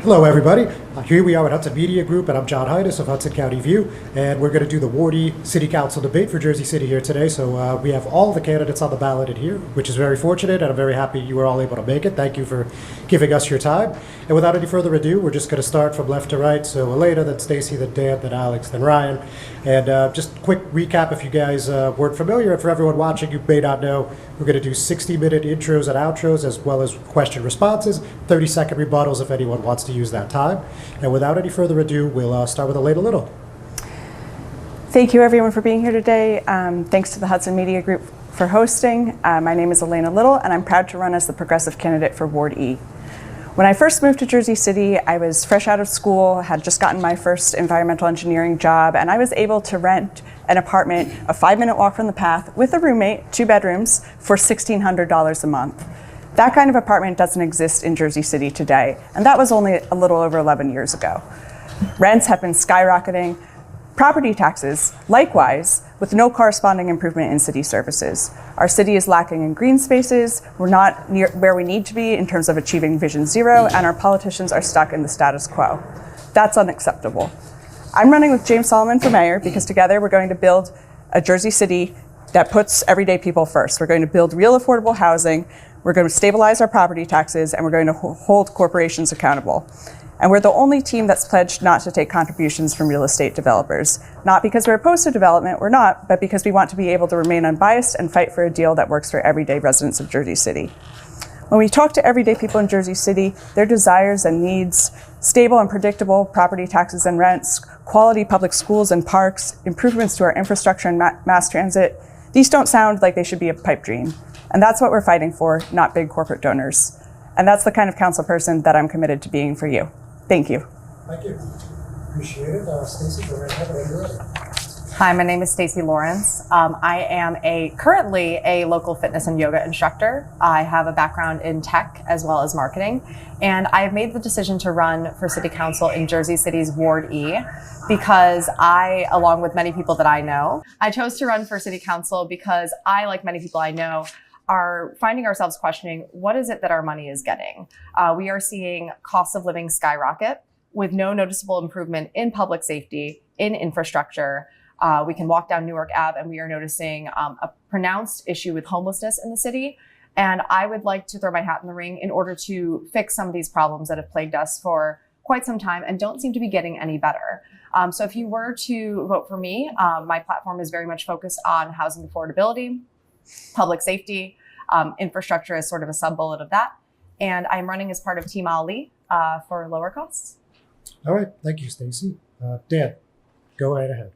Hello, everybody. Here we are at Hudson Media Group, and I'm John Heides of Hudson County View, and we're going to do the Ward E City Council debate for Jersey City here today. So we have all the candidates on the ballot in here, which is very fortunate, and I'm very happy you were all able to make it. Thank you for giving us your time. And without any further ado, we're just going to start from left to right. So Elena, then Stacy, then Dan, then Alex, then Ryan. And just a quick recap if you guys weren't familiar, and for everyone watching you may not know, we're going to do 60-minute intros and outros as well as question responses, 30-second rebuttals if anyone wants to use that time. And without any further ado, we'll start with Elena Little. Thank you, everyone, for being here today. Thanks to the Hudson Media Group for hosting. My name is Elena Little, and I'm proud to run as the progressive candidate for Ward E. When I first moved to Jersey City, I was fresh out of school, had just gotten my first environmental engineering job, and I was able to rent an apartment a 5-minute walk from the path with a roommate, 2 bedrooms, for $1,600 a month. That kind of apartment doesn't exist in Jersey City today, and that was only a little over 11 years ago. Rents have been skyrocketing, property taxes, likewise, with no corresponding improvement in city services. Our city is lacking in green spaces, we're not near where we need to be in terms of achieving Vision Zero, and our politicians are stuck in the status quo. That's unacceptable. I'm running with James Solomon for mayor because together we're going to build a Jersey City that puts everyday people first. We're going to build real affordable housing, we're going to stabilize our property taxes, and we're going to hold corporations accountable. And we're the only team that's pledged not to take contributions from real estate developers. Not because we're opposed to development, we're not, but because we want to be able to remain unbiased and fight for a deal that works for everyday residents of Jersey City. When we talk to everyday people in Jersey City, their desires and needs, stable and predictable property taxes and rents, quality public schools and parks, improvements to our infrastructure and mass transit, these don't sound like they should be a pipe dream. And that's what we're fighting for, not big corporate donors. And that's the kind of council person that I'm committed to being for you. Thank you. Thank you. Appreciate it. Stacy, go right ahead when you're ready. Hi, my name is Stacy Lawrence. I am currently a local fitness and yoga instructor. I have a background in tech as well as marketing, and I have made the decision to run for City Council in Jersey City's Ward E because I, along with many people that I know, I chose to run for City Council because I, like many people I know, are finding ourselves questioning what is it that our money is getting. We are seeing costs of living skyrocket with no noticeable improvement in public safety, in infrastructure. We can walk down Newark Ave and we are noticing a pronounced issue with homelessness in the city. And I would like to throw my hat in the ring in order to fix some of these problems that have plagued us for quite some time and don't seem to be getting any better. So if you were to vote for me, my platform is very much focused on housing affordability, public safety, infrastructure is sort of a sub-bullet of that. And I'm running as part of Team Ali for lower costs. All right. Thank you, Stacy. Dan, go right ahead.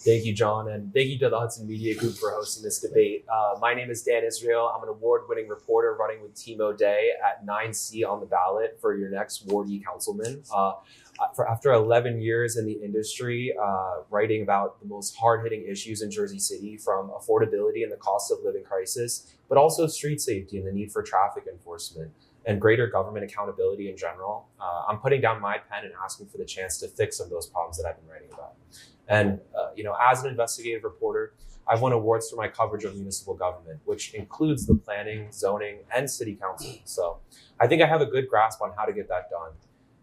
Thank you, John, and thank you to the Hudson Media Group for hosting this debate. My name is Dan Israel. I'm an award-winning reporter running with Team O'Day at 9C on the ballot for your next Ward E councilman. After 11 years in the industry, writing about the most hard-hitting issues in Jersey City, from affordability and the cost of living crisis, but also street safety and the need for traffic enforcement and greater government accountability in general, I'm putting down my pen and asking for the chance to fix some of those problems that I've been writing about. And as an investigative reporter, I've won awards for my coverage of municipal government, which includes the planning, zoning, and city council. So I think I have a good grasp on how to get that done.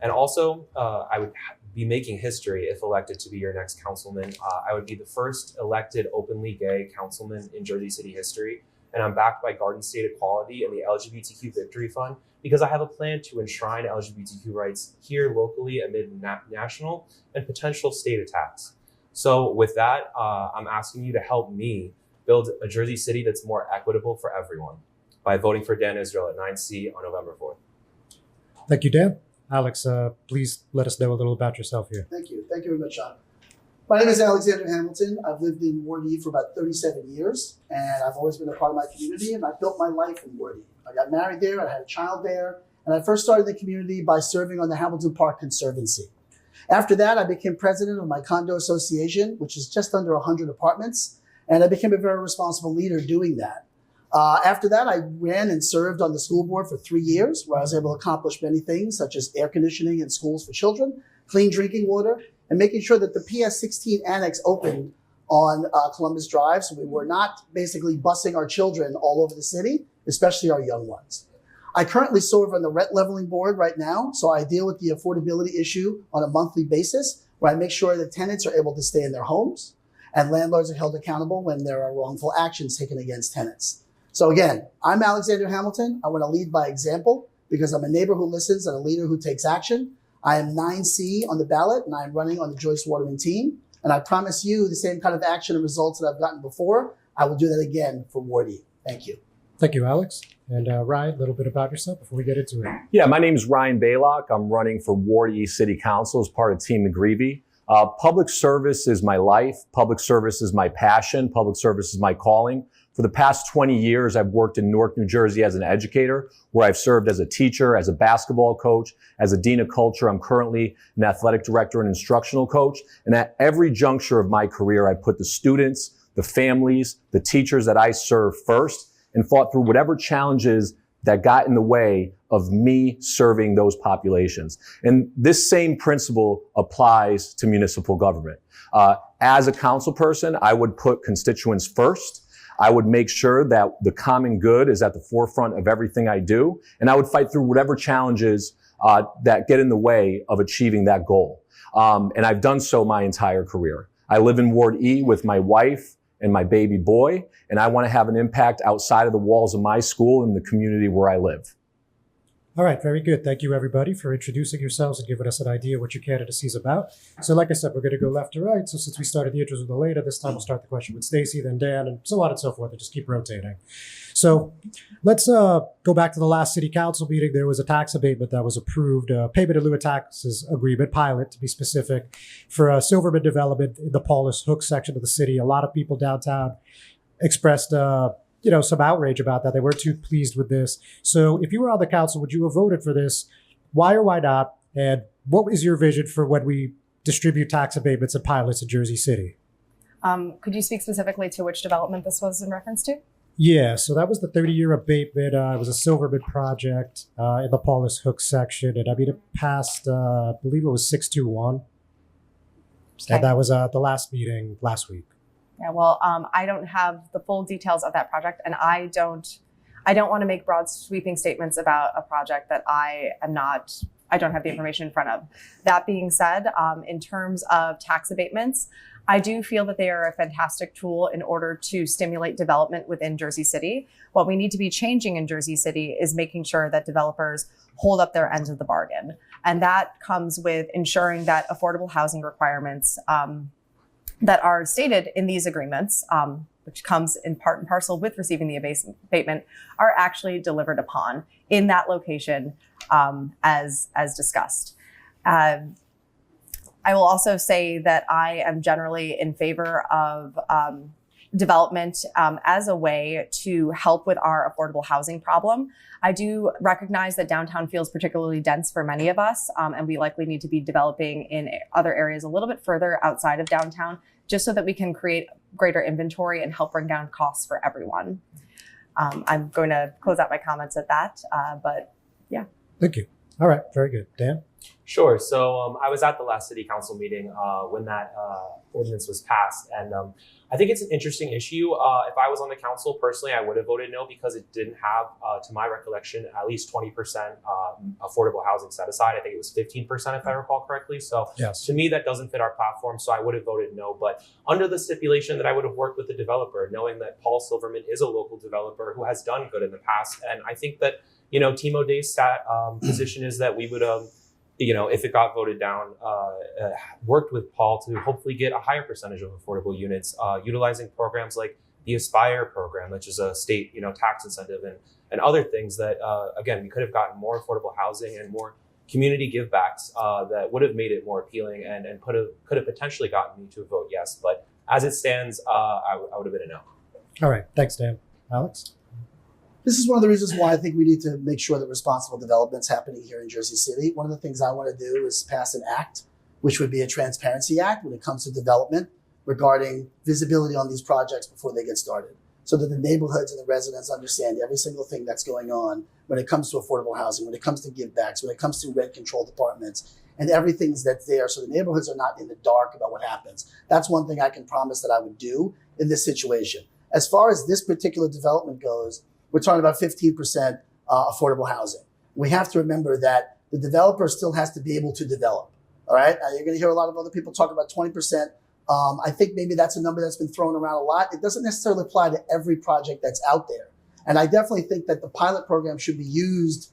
And also, I would be making history if elected to be your next councilman. I would be the first elected openly gay councilman in Jersey City history. And I'm backed by Garden State Equality and the LGBTQ Victory Fund because I have a plan to enshrine LGBTQ rights here locally amid national and potential state attacks. So with that, I'm asking you to help me build a Jersey City that's more equitable for everyone by voting for Dan Israel at 9C on November 4th. Thank you, Dan. Alex, please let us know a little about yourself here. Thank you. Thank you very much, Sean. My name is Alexander Hamilton. I've lived in Ward E for about 37 years, and I've always been a part of my community, and I built my life in Ward E. I got married there, I had a child there, and I first started the community by serving on the Hamilton Park Conservancy. After that, I became president of my condo association, which is just under 100 apartments, and I became a very responsible leader doing that. After that, I ran and served on the school board for 3 years, where I was able to accomplish many things, such as air conditioning in schools for children, clean drinking water, and making sure that the PS16 annex opened on Columbus Drive, so we were not basically busing our children all over the city, especially our young ones. I currently serve on the rent leveling board right now, so I deal with the affordability issue on a monthly basis, where I make sure that tenants are able to stay in their homes and landlords are held accountable when there are wrongful actions taken against tenants. So again, I'm Alexander Hamilton. I want to lead by example because I'm a neighbor who listens and a leader who takes action. I am 9C on the ballot and I'm running on the Joyce Waterman team. And I promise you the same kind of action and results that I've gotten before. I will do that again for Ward E. Thank you. Thank you, Alex. And Ryan, a little bit about yourself before we get into it. Yeah, my name is Ryan Baylock. I'm running for Ward E City Council as part of Team McGreevy. Public service is my life. Public service is my passion. Public service is my calling. For the past 20 years, I've worked in Newark, New Jersey as an educator, where I've served as a teacher, as a basketball coach, as a dean of culture. I'm currently an athletic director and instructional coach. And at every juncture of my career, I put the students, the families, the teachers that I serve first and fought through whatever challenges that got in the way of me serving those populations. And this same principle applies to municipal government. As a council person, I would put constituents first. I would make sure that the common good is at the forefront of everything I do. And I would fight through whatever challenges that get in the way of achieving that goal. And I've done so my entire career. I live in Ward E with my wife and my baby boy, and I want to have an impact outside of the walls of my school and the community where I live. All right, very good. Thank you, everybody, for introducing yourselves and giving us an idea what your candidacy is about. So like I said, we're going to go left to right. So since we started the intros with Elena, this time we'll start the question with Stacy, then Dan, and so on and so forth, and just keep rotating. So let's go back to the last city council meeting. There was a tax abatement that was approved, payment in lieu of taxes agreement, pilot to be specific, for Silverman development in the Paulus Hook section of the city. A lot of people downtown expressed some outrage about that. They weren't too pleased with this. So if you were on the council, would you have voted for this? Why or why not? And what is your vision for when we distribute tax abatements and pilots in Jersey City? Could you speak specifically to which development this was in reference to? Yeah, so that was the 30-year abatement. It was a Silverman project in the Paulus Hook section. And I mean, it passed, I believe it was 621. Okay. And that was the last meeting last week. Yeah, well, I don't have the full details of that project, and I don't want to make broad sweeping statements about a project that I don't have the information in front of. That being said, in terms of tax abatements, I do feel that they are a fantastic tool in order to stimulate development within Jersey City. What we need to be changing in Jersey City is making sure that developers hold up their end of the bargain. And that comes with ensuring that affordable housing requirements that are stated in these agreements, which comes in part and parcel with receiving the abatement, are actually delivered upon in that location as discussed. I will also say that I am generally in favor of development as a way to help with our affordable housing problem. I do recognize that downtown feels particularly dense for many of us, and we likely need to be developing in other areas a little bit further outside of downtown, just so that we can create greater inventory and help bring down costs for everyone. I'm going to close out my comments at that, but yeah. Thank you. All right, very good. Dan? Sure. So I was at the last city council meeting when that ordinance was passed. And I think it's an interesting issue. If I was on the council personally, I would have voted no because it didn't have, to my recollection, at least 20% affordable housing set aside. I think it was 15% if I recall correctly. So Yes. to me, that doesn't fit our platform. So I would have voted no. But under the stipulation that I would have worked with the developer, knowing that Paul Silverman is a local developer who has done good in the past. And I think that, Team O'Day's position is that we would if it got voted down, worked with Paul to hopefully get a higher percentage of affordable units, utilizing programs like the Aspire program, which is a state, tax incentive and other things that, again, we could have gotten more affordable housing and more community givebacks that would have made it more appealing and could have potentially gotten me to vote yes. But as it stands, I would have been a no. All right, thanks, Dan. Alex? This is one of the reasons why I think we need to make sure that responsible development's happening here in Jersey City. One of the things I want to do is pass an act, which would be a transparency act when it comes to development regarding visibility on these projects before they get started. so that the neighborhoods and the residents understand every single thing that's going on when it comes to affordable housing, when it comes to give backs, when it comes to rent control departments, and everything's that's there so the neighborhoods are not in the dark about what happens. That's one thing I can promise that I would do in this situation. As far as this particular development goes, we're talking about 15% affordable housing. We have to remember that the developer still has to be able to develop. All right, you're going to hear a lot of other people talk about 20%. I think maybe that's a number that's been thrown around a lot. It doesn't necessarily apply to every project that's out there. And I definitely think that the pilot program should be used,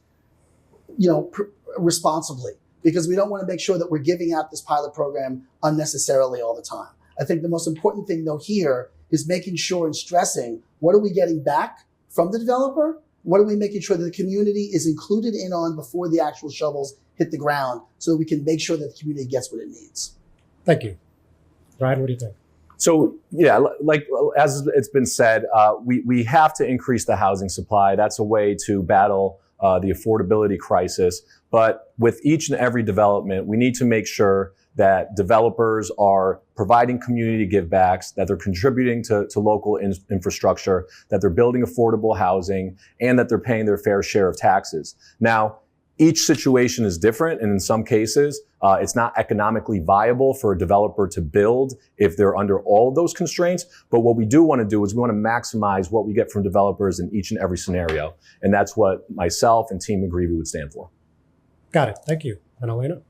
responsibly, because we don't want to make sure that we're giving out this pilot program unnecessarily all the time. I think the most important thing though here is making sure and stressing, what are we getting back from the developer? What are we making sure that the community is included in on before the actual shovels hit the ground, so that we can make sure that the community gets what it needs? Thank you. Ryan, what do you think? So yeah, like as it's been said, we have to increase the housing supply. That's a way to battle the affordability crisis. But with each and every development, we need to make sure that developers are providing community givebacks, that they're contributing to local infrastructure, that they're building affordable housing, and that they're paying their fair share of taxes. Now, each situation is different, and in some cases, it's not economically viable for a developer to build if they're under all of those constraints. But what we do want to do is we want to maximize what we get from developers in each and every scenario. And that's what myself and Team McGreevy would stand for. Got it. Thank you. And Elena?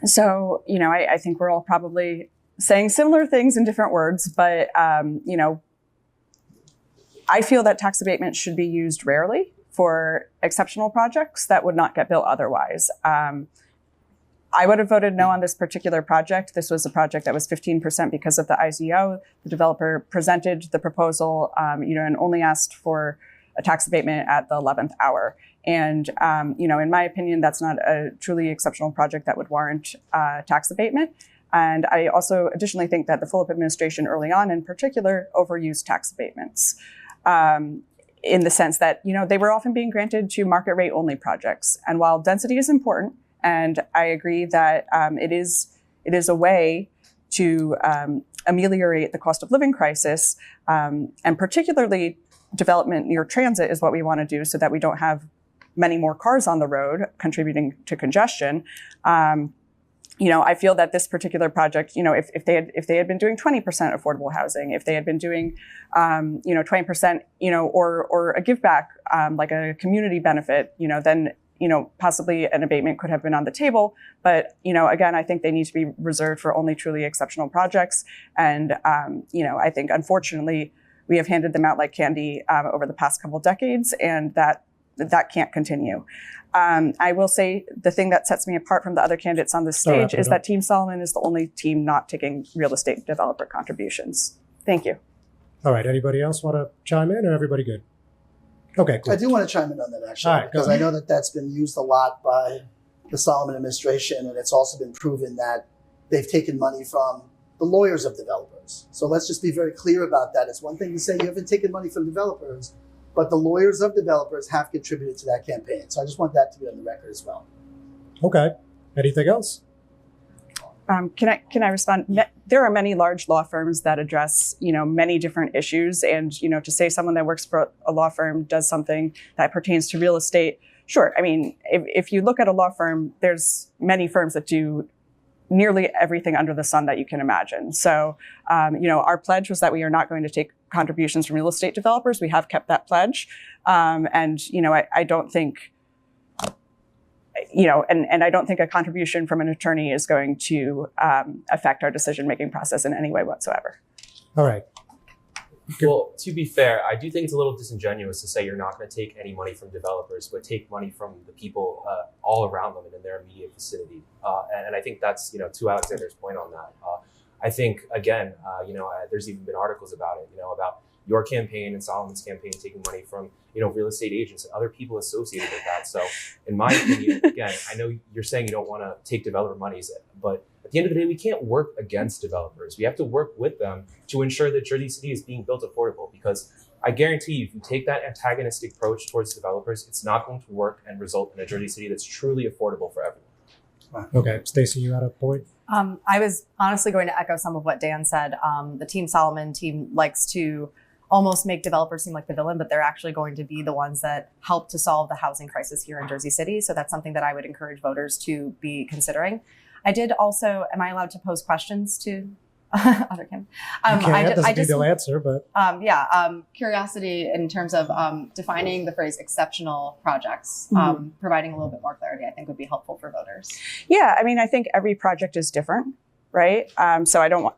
So, I think we're all probably saying similar things in different words, but, I feel that tax abatement should be used rarely for exceptional projects that would not get built otherwise. I would have voted no on this particular project. This was a project that was 15% because of the IZO. The developer presented the proposal, and only asked for a tax abatement at the 11th hour. And, in my opinion, that's not a truly exceptional project that would warrant tax abatement. And I also additionally think that the Fulop administration early on in particular overused tax abatements. In the sense that, they were often being granted to market rate only projects. And while density is important, and I agree that it is a way to ameliorate the cost of living crisis, and particularly development near transit is what we want to do so that we don't have many more cars on the road contributing to congestion. I feel that this particular project, if they had been doing 20% affordable housing, if they had been doing, 20%, or a give back, like a community benefit, then, possibly an abatement could have been on the table. But, again, I think they need to be reserved for only truly exceptional projects. And, I think unfortunately we have handed them out like candy over the past couple decades, and that can't continue. I will say the thing that sets me apart from the other candidates on this stage is that Team Solomon is the only team not taking real estate developer contributions. Thank you. All right. Anybody else want to chime in, or everybody good? Okay, cool. I do want to chime in on that actually, All right, because I know that that's been used a lot by the Solomon administration, and it's also been proven that they've taken money from the lawyers of developers. So let's just be very clear about that. It's one thing to say you haven't taken money from developers, but the lawyers of developers have contributed to that campaign. So I just want that to be on the record as well. Okay. Anything else? Can I respond? There are many large law firms that address, many different issues. And, to say someone that works for a law firm does something that pertains to real estate, sure. I mean, if you look at a law firm, there's many firms that do nearly everything under the sun that you can imagine. So, our pledge was that we are not going to take contributions from real estate developers. We have kept that pledge. And, I don't think, and I don't think a contribution from an attorney is going to affect our decision-making process in any way whatsoever. All right. Well, to be fair, I do think it's a little disingenuous to say you're not going to take any money from developers, but take money from the people all around them and in their immediate vicinity. And I think that's, to Alexander's point on that. I think, again, there's even been articles about it, about your campaign and Solomon's campaign taking money from, real estate agents and other people associated with that. So in my opinion, again, I know you're saying you don't want to take developer monies, but at the end of the day, we can't work against developers. We have to work with them to ensure that Jersey City is being built affordable, because I guarantee you, if you take that antagonistic approach towards developers, it's not going to work and result in a Jersey City that's truly affordable for everyone. Okay. Stacey, you had a point? I was honestly going to echo some of what Dan said. The Team Solomon team likes to almost make developers seem like the villain, but they're actually going to be the ones that help to solve the housing crisis here in Jersey City. So that's something that I would encourage voters to be considering. I did also, am I allowed to pose questions to other candidates? You can, doesn't mean they'll answer, but. Curiosity in terms of defining the phrase exceptional projects, providing a little bit more clarity, I think would be helpful for voters. Yeah, I mean, I think every project is different, right? So I don't want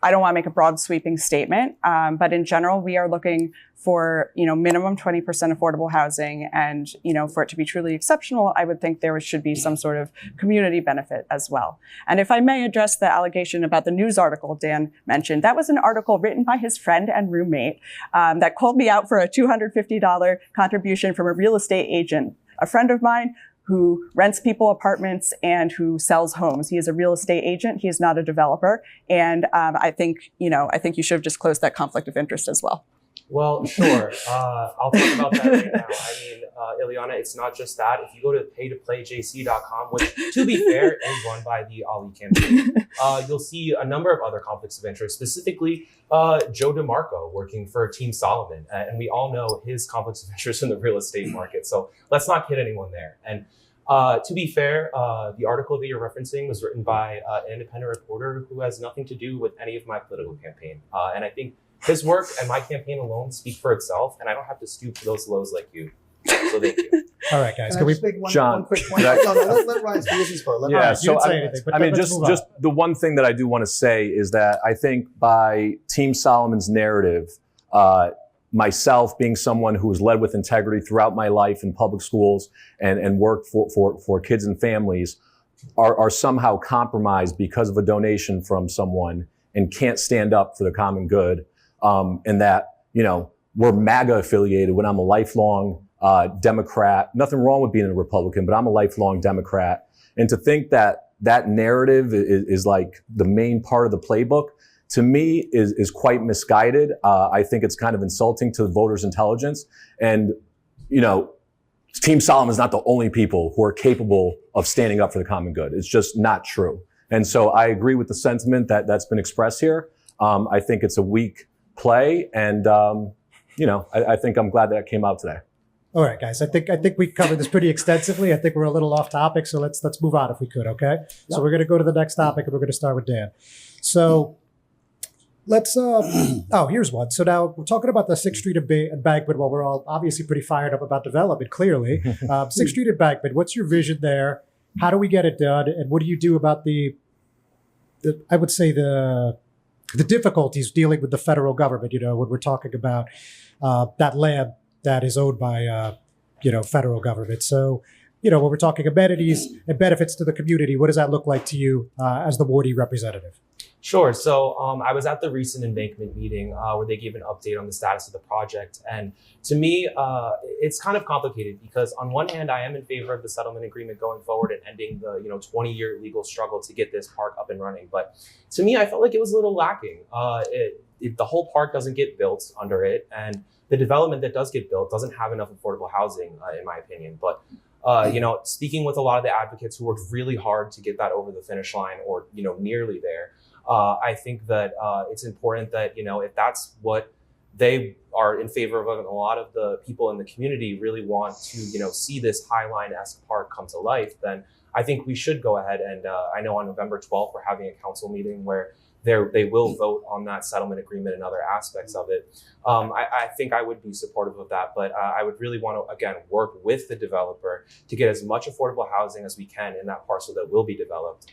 to make a broad sweeping statement, but in general, we are looking for, minimum 20% affordable housing, and, for it to be truly exceptional, I would think there should be some sort of community benefit as well. And if I may address the allegation about the news article Dan mentioned, that was an article written by his friend and roommate that called me out for a $250 contribution from a real estate agent, a friend of mine who rents people apartments and who sells homes. He is a real estate agent. He is not a developer. And I think you should have just closed that conflict of interest as well. Well, sure. I'll talk about that right now. I mean, Ileana, it's not just that. If you go to paytoplayjc.com, which, to be fair, is run by the Ali campaign, you'll see a number of other conflicts of interest, specifically Joe DeMarco working for Team Solomon. And we all know his conflicts of interest in the real estate market. So let's not kid anyone there. And to be fair, the article that you're referencing was written by an independent reporter who has nothing to do with any of my political campaign. And I think his work and my campaign alone speak for itself, and I don't have to stoop to those lows like you. So thank you. All right, guys. Can Can I we? just make one John, quick point? can I- No, let Ryan speak his part. Yeah, You so didn't say anything, but I mean, let's move on. just the one thing that I do want to say is that I think by Team Solomon's narrative, myself being someone who has led with integrity throughout my life in public schools and worked for kids and families are somehow compromised because of a donation from someone and can't stand up for the common good. And that, we're MAGA affiliated when I'm a lifelong Democrat. Nothing wrong with being a Republican, but I'm a lifelong Democrat. And to think that that narrative is like the main part of the playbook, to me is quite misguided. I think it's kind of insulting to the voters' intelligence. And, Team Solomon is not the only people who are capable of standing up for the common good. It's just not true. And so I agree with the sentiment that's been expressed here. I think it's a weak play. And, I think I'm glad that came out today. All right, guys. I think we covered this pretty extensively. I think we're a little off topic, so let's move on if we could. Okay. So we're going to go to the next topic, and we're going to start with Dan. So let's. Here's one. So now we're talking about the 6th Street Embankment. While we're all obviously pretty fired up about development, clearly, 6th Street Embankment. What's your vision there? How do we get it done? And what do you do about the difficulties dealing with the federal government? When we're talking about that land that is owned by, federal government. So, when we're talking amenities and benefits to the community, what does that look like to you as the Ward E representative? Sure. So I was at the recent embankment meeting where they gave an update on the status of the project. And to me, it's kind of complicated because on one hand, I am in favor of the settlement agreement going forward and ending the 20-year legal struggle to get this park up and running. But to me, I felt like it was a little lacking. The whole park doesn't get built under it. And the development that does get built doesn't have enough affordable housing, in my opinion. But speaking with a lot of the advocates who worked really hard to get that over the finish line or, nearly there, I think that it's important that, if that's what they are in favor of, and a lot of the people in the community really want to, see this Highline-esque park come to life, then I think we should go ahead and I know on November 12th, we're having a council meeting where they will vote on that settlement agreement and other aspects of it. I think I would be supportive of that, but I would really want to, again, work with the developer to get as much affordable housing as we can in that parcel that will be developed.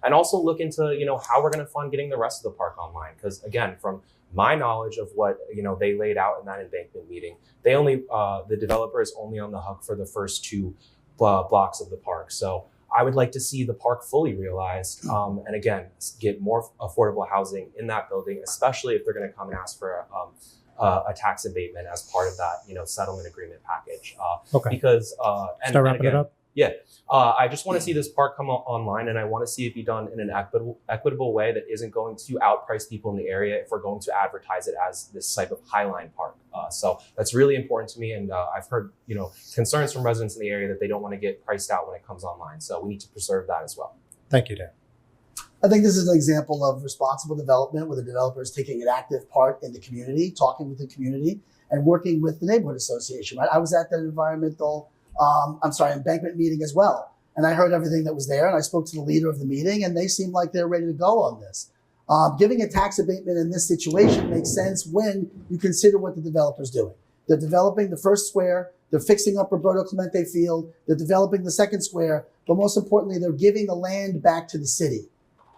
And also look into, how we're going to fund getting the rest of the park online. Because again, from my knowledge of what, they laid out in that embankment meeting, the developer is only on the hook for the first 2 blocks of the park. So I would like to see the park fully realized, and again, get more affordable housing in that building, especially if they're going to come and ask for a tax abatement as part of that, settlement agreement package. Okay. Because Start wrapping it up. Yeah, I just want to see this park come online, and I want to see it be done in an equitable way that isn't going to outprice people in the area if we're going to advertise it as this type of Highline Park. So that's really important to me, and I've heard concerns from residents in the area that they don't want to get priced out when it comes online. So we need to preserve that as well. Thank you, Dan. I think this is an example of responsible development where the developer is taking an active part in the community, talking with the community, and working with the neighborhood association. Right? I was at that embankment meeting as well. And I heard everything that was there, and I spoke to the leader of the meeting, and they seemed like they're ready to go on this. Giving a tax abatement in this situation makes sense when you consider what the developer's doing. They're developing the first square, they're fixing up Roberto Clemente Field, they're developing the second square, but most importantly, they're giving the land back to the city.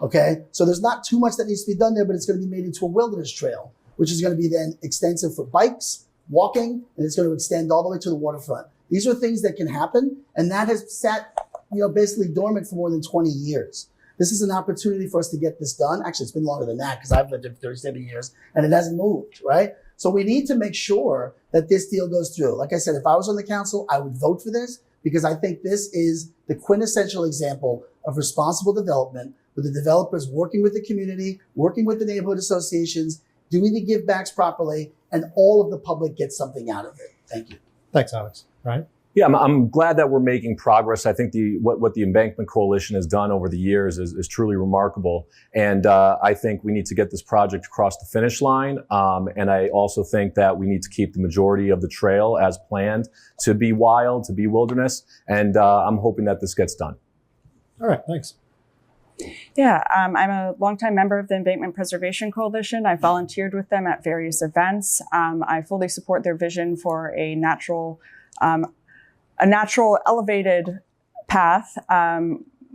Okay, so there's not too much that needs to be done there, but it's going to be made into a wilderness trail, which is going to be then extensive for bikes, walking, and it's going to extend all the way to the waterfront. These are things that can happen, and that has sat, basically dormant for more than 20 years. This is an opportunity for us to get this done. Actually, it's been longer than that because I've lived here for 37 years and it hasn't moved, right? So we need to make sure that this deal goes through. Like I said, if I was on the council, I would vote for this because I think this is the quintessential example of responsible development with the developers working with the community, working with the neighborhood associations, doing the give backs properly, and all of the public gets something out of it. Thank you. Thanks, Alex. Right? Yeah, I'm glad that we're making progress. I think what the Embankment Coalition has done over the years is truly remarkable. And I think we need to get this project across the finish line. And I also think that we need to keep the majority of the trail as planned to be wild, to be wilderness. And I'm hoping that this gets done. All right, thanks. Yeah, I'm a longtime member of the Embankment Preservation Coalition. I volunteered with them at various events. I fully support their vision for a natural elevated path,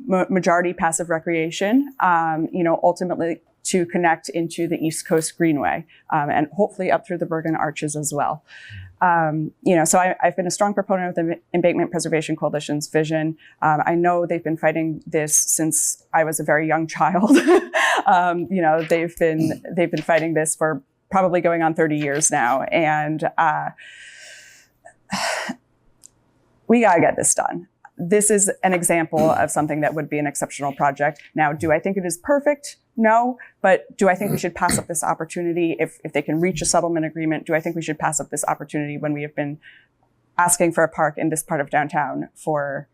majority passive recreation, ultimately to connect into the East Coast Greenway and hopefully up through the Bergen Arches as well. So I've been a strong proponent of the Embankment Preservation Coalition's vision. I know they've been fighting this since I was a very young child. They've been fighting this for probably going on 30 years now. And we gotta get this done. This is an example of something that would be an exceptional project. Now, do I think it is perfect? No, but do I think we should pass up this opportunity if they can reach a settlement agreement? Do I think we should pass up this opportunity when we have been asking for a park in this part of downtown for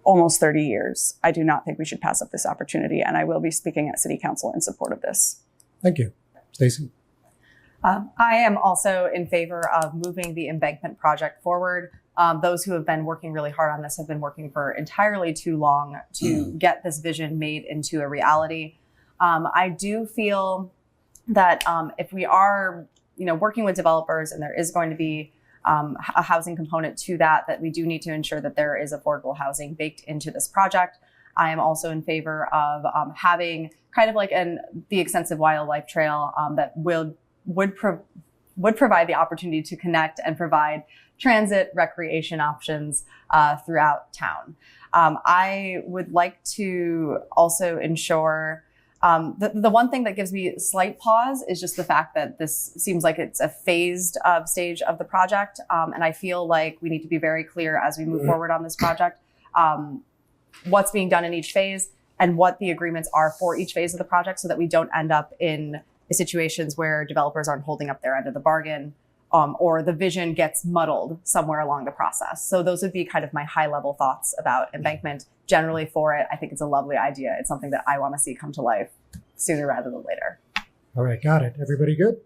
almost 30 years? I do not think we should pass up this opportunity, and I will be speaking at City Council in support of this. Thank you. Stacy? I am also in favor of moving the embankment project forward. Those who have been working really hard on this have been working for entirely too long to get this vision made into a reality. I do feel that if we are, working with developers and there is going to be a housing component to that we do need to ensure that there is affordable housing baked into this project. I am also in favor of having kind of like the extensive wildlife trail that would provide the opportunity to connect and provide transit recreation options throughout town. I would like to also ensure the one thing that gives me slight pause is just the fact that this seems like it's a phased stage of the project. And I feel like we need to be very clear as we move forward on this project, what's being done in each phase and what the agreements are for each phase of the project so that we don't end up in situations where developers aren't holding up their end of the bargain or the vision gets muddled somewhere along the process. So those would be kind of my high level thoughts about embankment. Generally for it, I think it's a lovely idea. It's something that I want to see come to life sooner rather than later. All right, got it. Everybody good?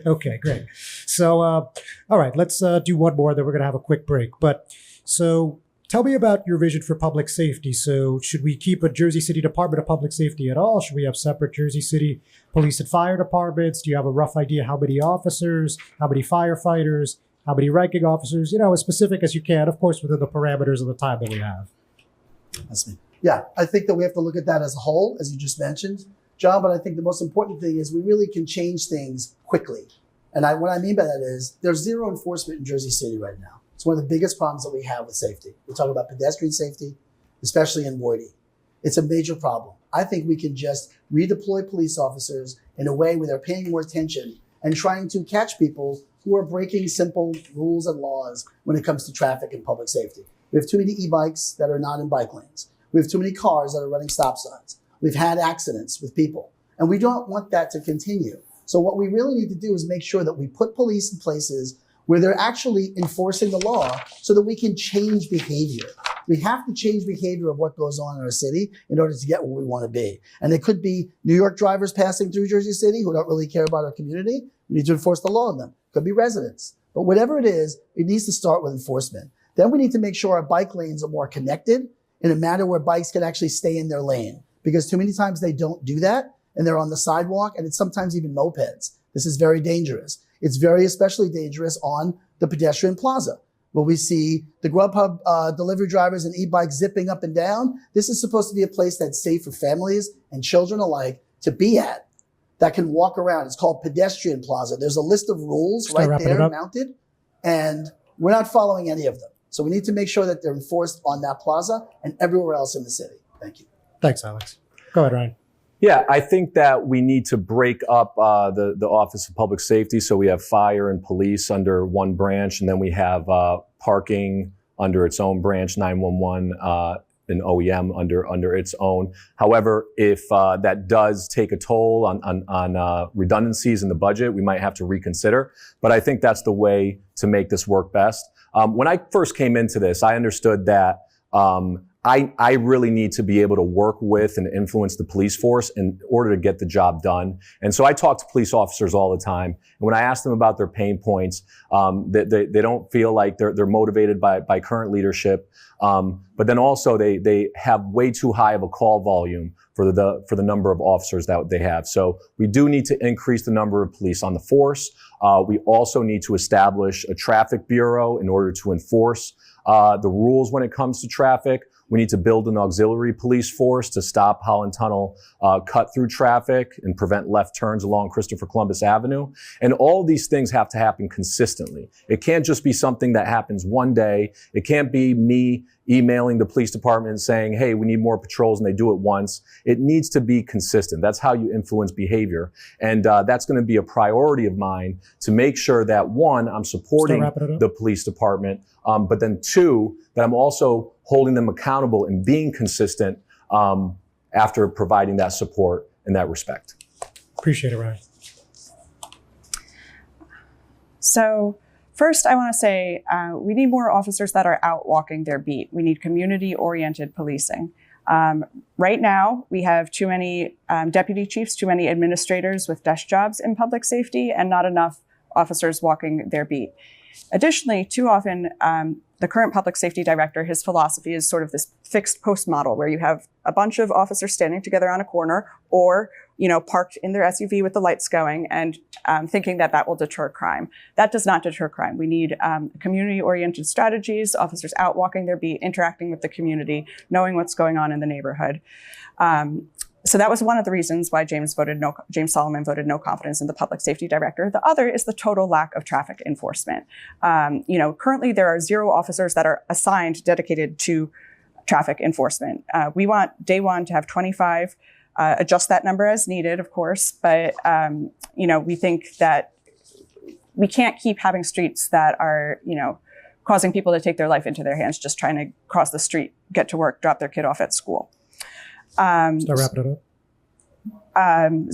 Okay, great. So, all right, let's do one more, then we're going to have a quick break. But so tell me about your vision for public safety. So should we keep a Jersey City Department of Public Safety at all? Should we have separate Jersey City police and fire departments? Do you have a rough idea how many officers, how many firefighters, how many ranking officers, as specific as you can, of course, within the parameters of the time that we have. That's me. Yeah, I think that we have to look at that as a whole, as you just mentioned, John, but I think the most important thing is we really can change things quickly. And what I mean by that is there's zero enforcement in Jersey City right now. It's one of the biggest problems that we have with safety. We're talking about pedestrian safety, especially in Ward E. It's a major problem. I think we can just redeploy police officers in a way where they're paying more attention and trying to catch people who are breaking simple rules and laws when it comes to traffic and public safety. We have too many e-bikes that are not in bike lanes. We have too many cars that are running stop signs. We've had accidents with people, and we don't want that to continue. So what we really need to do is make sure that we put police in places where they're actually enforcing the law so that we can change behavior. We have to change behavior of what goes on in our city in order to get where we want to be. And it could be New York drivers passing through Jersey City who don't really care about our community. We need to enforce the law on them. Could be residents. But whatever it is, it needs to start with enforcement. Then we need to make sure our bike lanes are more connected in a manner where bikes can actually stay in their lane. Because too many times they don't do that and they're on the sidewalk, and it's sometimes even mopeds. This is very dangerous. It's very especially dangerous on the pedestrian plaza, where we see the Grubhub delivery drivers and e-bikes zipping up and down. This is supposed to be a place that's safe for families and children alike to be at, that can walk around. It's called Pedestrian Plaza. There's a list of rules Start right wrapping it there up. mounted, and we're not following any of them. So we need to make sure that they're enforced on that plaza and everywhere else in the city. Thank you. Thanks, Alex. Go ahead, Ryan. Yeah, I think that we need to break up the Office of Public Safety. So we have fire and police under one branch, and then we have parking under its own branch, 911 and OEM under its own. However, if that does take a toll on redundancies in the budget, we might have to reconsider. But I think that's the way to make this work best. When I first came into this, I understood that I really need to be able to work with and influence the police force in order to get the job done. And so I talk to police officers all the time. And when I ask them about their pain points, they don't feel like they're motivated by current leadership. But then also they have way too high of a call volume for the number of officers that they have. So we do need to increase the number of police on the force. We also need to establish a traffic bureau in order to enforce the rules when it comes to traffic. We need to build an auxiliary police force to stop Holland Tunnel cut through traffic and prevent left turns along Christopher Columbus Avenue. And all of these things have to happen consistently. It can't just be something that happens one day. It can't be me emailing the police department and saying, hey, we need more patrols, and they do it once. It needs to be consistent. That's how you influence behavior. And that's going to be a priority of mine to make sure that, one, I'm supporting the police department, but then two, that I'm also holding them accountable and being consistent after providing that support in that respect. Appreciate it, Ryan. So first, I want to say we need more officers that are out walking their beat. We need community-oriented policing. Right now, we have too many deputy chiefs, too many administrators with desk jobs in public safety, and not enough officers walking their beat. Additionally, too often, the current public safety director, his philosophy is sort of this fixed post model where you have a bunch of officers standing together on a corner or, parked in their SUV with the lights going and thinking that will deter crime. That does not deter crime. We need community-oriented strategies, officers out walking their beat, interacting with the community, knowing what's going on in the neighborhood. So that was one of the reasons why James Solomon voted no confidence in the public safety director. The other is the total lack of traffic enforcement. Currently there are 0 officers that are assigned, dedicated to traffic enforcement. We want day one to have 25, adjust that number as needed, of course, but we think that we can't keep having streets that are, causing people to take their life into their hands, just trying to cross the street, get to work, drop their kid off at school. Start wrapping it up.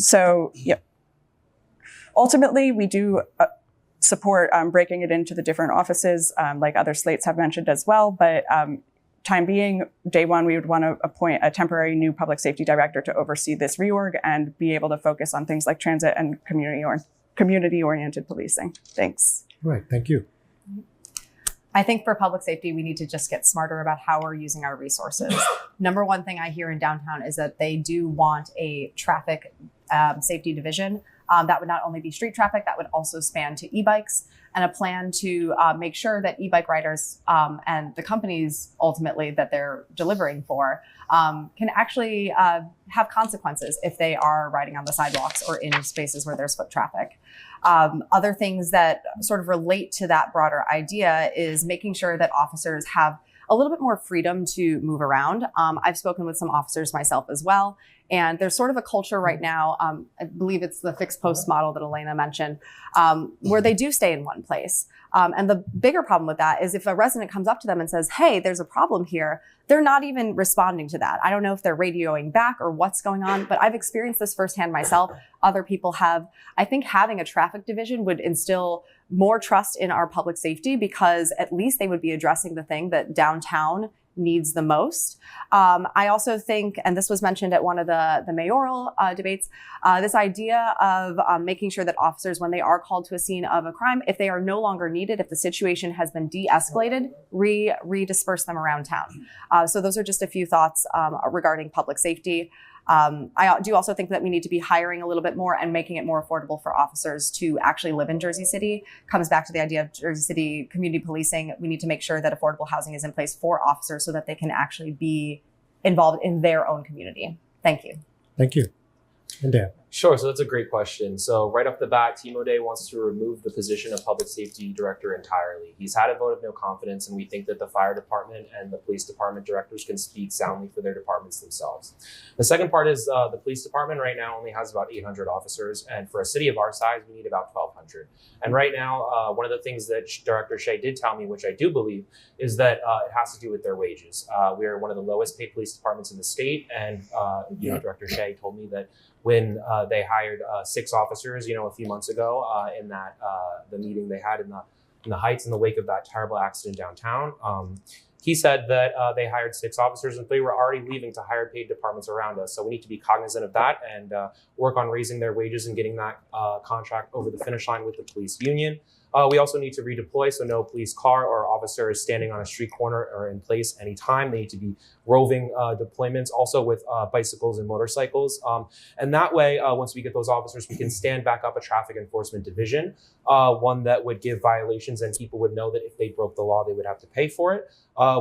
Ultimately, we do support breaking it into the different offices, like other slates have mentioned as well. But time being, day one, we would want to appoint a temporary new public safety director to oversee this reorg and be able to focus on things like transit and community-oriented policing. Thanks. All right, thank you. I think for public safety, we need to just get smarter about how we're using our resources. Number one thing I hear in downtown is that they do want a traffic safety division that would not only be street traffic, that would also span to e-bikes, and a plan to make sure that e-bike riders and the companies ultimately that they're delivering for can actually have consequences if they are riding on the sidewalks or in spaces where there's foot traffic. Other things that sort of relate to that broader idea is making sure that officers have a little bit more freedom to move around. I've spoken with some officers myself as well, and there's sort of a culture right now, I believe it's the fixed post model that Elena mentioned, where they do stay in one place. And the bigger problem with that is if a resident comes up to them and says, hey, there's a problem here, they're not even responding to that. I don't know if they're radioing back or what's going on, but I've experienced this firsthand myself. Other people have. I think having a traffic division would instill more trust in our public safety, because at least they would be addressing the thing that downtown needs the most. I also think, and this was mentioned at one of the mayoral debates, this idea of making sure that officers, when they are called to a scene of a crime, if they are no longer needed, if the situation has been de-escalated, redisperse them around town. So those are just a few thoughts regarding public safety. I do also think that we need to be hiring a little bit more and making it more affordable for officers to actually live in Jersey City. Comes back to the idea of Jersey City community policing. We need to make sure that affordable housing is in place for officers so that they can actually be involved in their own community. Thank you. Thank you. And Dan. Sure. So that's a great question. So right off the bat, Team O'Day wants to remove the position of Public Safety Director entirely. He's had a vote of no confidence, and we think that the fire department and the police department directors can speak soundly for their departments themselves. The second part is the police department right now only has about 800 officers, and for a city of our size, we need about 1,200. And right now, one of the things that Director Shea did tell me, which I do believe, is that it has to do with their wages. We are one of the lowest paid police departments in the state, and Director Shea told me that when they hired 6 officers, a few months ago in that the meeting they had in the Heights in the wake of that terrible accident downtown. He said that they hired 6 officers and they were already leaving to higher paid departments around us. So we need to be cognizant of that and work on raising their wages and getting that contract over the finish line with the police union. We also need to redeploy, so no police car or officer is standing on a street corner or in place anytime. They need to be roving deployments, also with bicycles and motorcycles. And that way, once we get those officers, we can stand back up a traffic enforcement division, one that would give violations and people would know that if they broke the law, they would have to pay for it.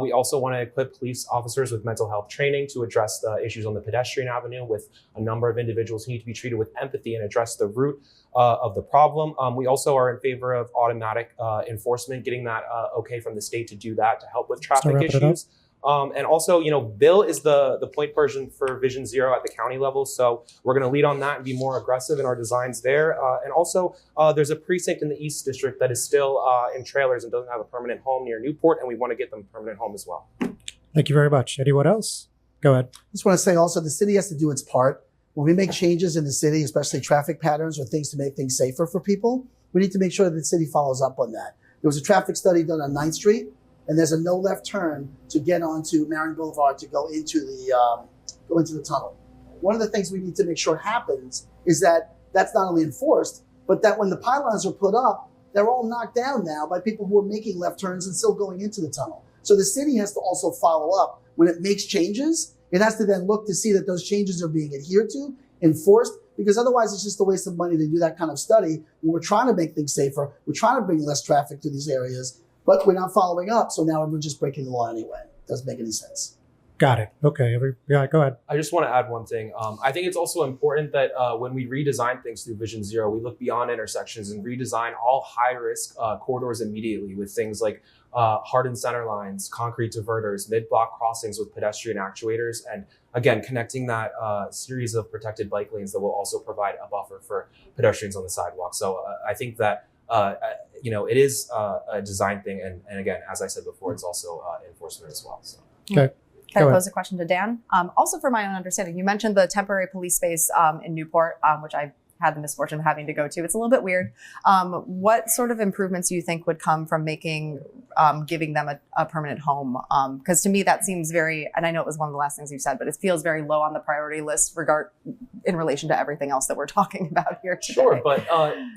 We also want to equip police officers with mental health training to address the issues on the pedestrian avenue with a number of individuals who need to be treated with empathy and address the root of the problem. We also are in favor of automatic enforcement, getting that okay from the state to do that to help with traffic issues. And also, Bill is the point person for Vision Zero at the county level. So we're going to lead on that and be more aggressive in our designs there. And also, there's a precinct in the East District that is still in trailers and doesn't have a permanent home near Newport. And we want to get them a permanent home as well. Thank you very much. Anyone else? Go ahead. I just want to say also the city has to do its part. When we make changes in the city, especially traffic patterns or things to make things safer for people, we need to make sure that the city follows up on that. There was a traffic study done on 9th Street, and there's a no left turn to get onto Marion Boulevard to go into the tunnel. One of the things we need to make sure happens is that that's not only enforced, but that when the pylons are put up, they're all knocked down now by people who are making left turns and still going into the tunnel. So the city has to also follow up when it makes changes. It has to then look to see that those changes are being adhered to, enforced, because otherwise it's just a waste of money to do that kind of study when we're trying to make things safer. We're trying to bring less traffic to these areas, but we're not following up. So now we're just breaking the law anyway. Doesn't make any sense. Got it. Okay. Go ahead. I just want to add one thing. I think it's also important that when we redesign things through Vision Zero, we look beyond intersections and redesign all high-risk corridors immediately with things like hardened center lines, concrete diverters, mid-block crossings with pedestrian actuators, and again, connecting that series of protected bike lanes that will also provide a buffer for pedestrians on the sidewalk. So I think that it is a design thing, and again, as I said before, it's also enforcement as well. So. Okay. Can I pose a question to Dan? Also, for my own understanding, you mentioned the temporary police space in Newport, which I had the misfortune of having to go to. It's a little bit weird. What sort of improvements do you think would come from giving them a permanent home? Because to me, that seems very, and I know it was one of the last things you said, but it feels very low on the priority list in relation to everything else that we're talking about here today. Sure, but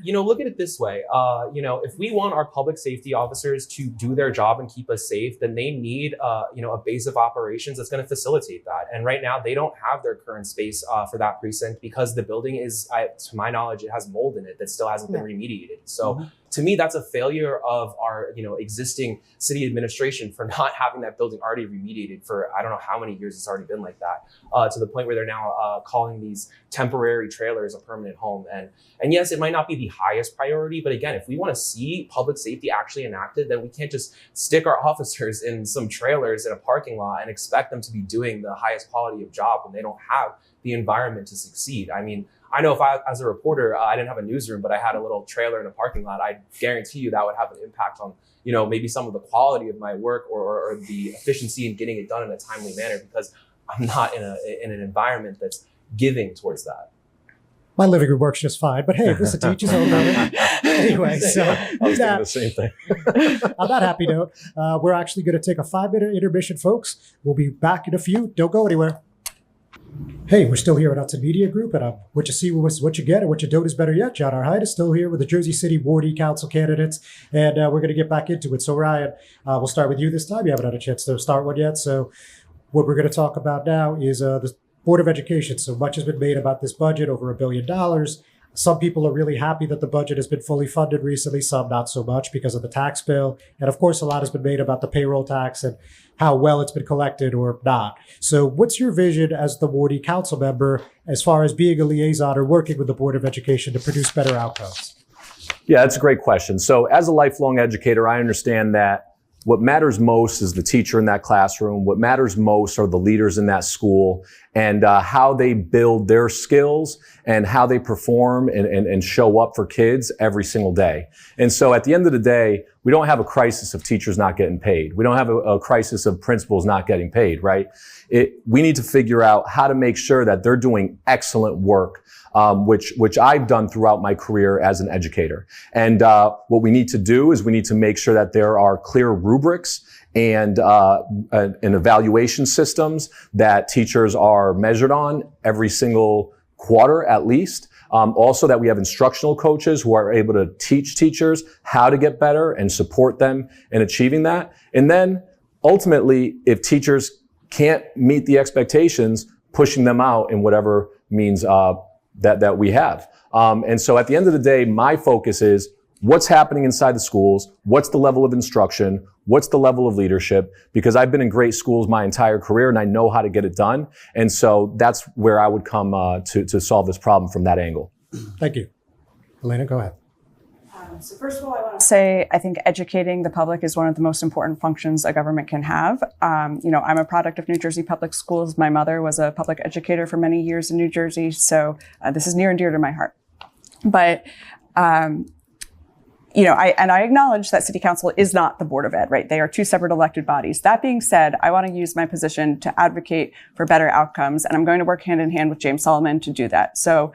look at it this way. If we want our public safety officers to do their job and keep us safe, then they need a base of operations that's going to facilitate that. And right now, they don't have their current space for that precinct because the building is, to my knowledge, it has mold in it that still hasn't been remediated. So to me, that's a failure of our existing city administration for not having that building already remediated for I don't know how many years it's already been like that, to the point where they're now calling these temporary trailers a permanent home. And yes, it might not be the highest priority, but again, if we want to see public safety actually enacted, then we can't just stick our officers in some trailers in a parking lot and expect them to be doing the highest quality of job when they don't have the environment to succeed. I mean, I know if I, as a reporter, I didn't have a newsroom, but I had a little trailer in a parking lot, I guarantee you that would have an impact on, maybe some of the quality of my work or the efficiency in getting it done in a timely manner because I'm not in an environment that's giving towards that. My living room works just fine, but hey, listen, to each his own. Anyway, so I was thinking the same thing. on that happy note, we're actually going to take a 5-minute intermission, folks. We'll be back in a few. Don't go anywhere. Hey, we're still here at Hudson Media Group, and what you see was what you get, and what you don't is better yet. John R. Hyde is still here with the Jersey City Ward E Council candidates, and we're going to get back into it. So, Ryan, we'll start with you this time. You haven't had a chance to start one yet. So, what we're going to talk about now is the Board of Education. So much has been made about this budget, over $1 billion. Some people are really happy that the budget has been fully funded recently, some not so much because of the tax bill. And of course, a lot has been made about the payroll tax and how well it's been collected or not. So what's your vision as the Ward E Council member as far as being a liaison or working with the Board of Education to produce better outcomes? Yeah, that's a great question. So as a lifelong educator, I understand that what matters most is the teacher in that classroom. What matters most are the leaders in that school and how they build their skills and how they perform and show up for kids every single day. And so at the end of the day, we don't have a crisis of teachers not getting paid. We don't have a crisis of principals not getting paid, right? We need to figure out how to make sure that they're doing excellent work, which I've done throughout my career as an educator. And what we need to do is we need to make sure that there are clear rubrics and evaluation systems that teachers are measured on every single quarter at least. Also that we have instructional coaches who are able to teach teachers how to get better and support them in achieving that. And then ultimately, if teachers can't meet the expectations, pushing them out in whatever means that we have. And so at the end of the day, my focus is what's happening inside the schools, what's the level of instruction, what's the level of leadership, because I've been in great schools my entire career and I know how to get it done. And so that's where I would come to solve this problem from that angle. Thank you. Elena, go ahead. So first of all, I want to say I think educating the public is one of the most important functions a government can have. I'm a product of New Jersey public schools. My mother was a public educator for many years in New Jersey, so this is near and dear to my heart. But I acknowledge that City Council is not the Board of Ed, right? They are two separate elected bodies. That being said, I want to use my position to advocate for better outcomes, and I'm going to work hand in hand with James Solomon to do that. So,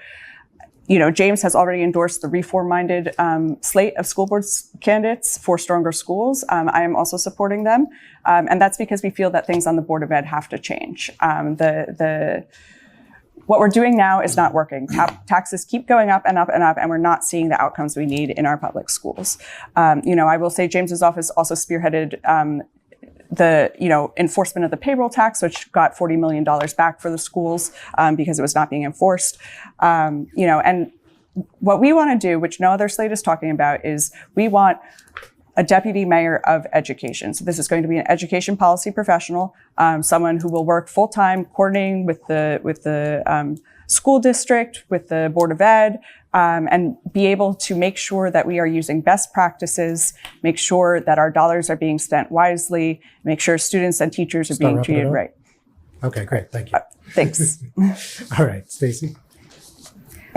James has already endorsed the reform-minded slate of school board candidates for Stronger Schools. I am also supporting them, and that's because we feel that things on the Board of Ed have to change. What we're doing now is not working. Taxes keep going up and up and up, and we're not seeing the outcomes we need in our public schools. I will say James's office also spearheaded the enforcement of the payroll tax, which got $40 million back for the schools because it was not being enforced. And what we want to do, which no other slate is talking about, is we want a deputy mayor of education. So this is going to be an education policy professional, someone who will work full time coordinating with the school district, with the Board of Ed, and be able to make sure that we are using best practices, make sure that our dollars are being spent wisely, make sure students and teachers are being treated right. Okay, great. Thank you. Thanks. All right, Stacey.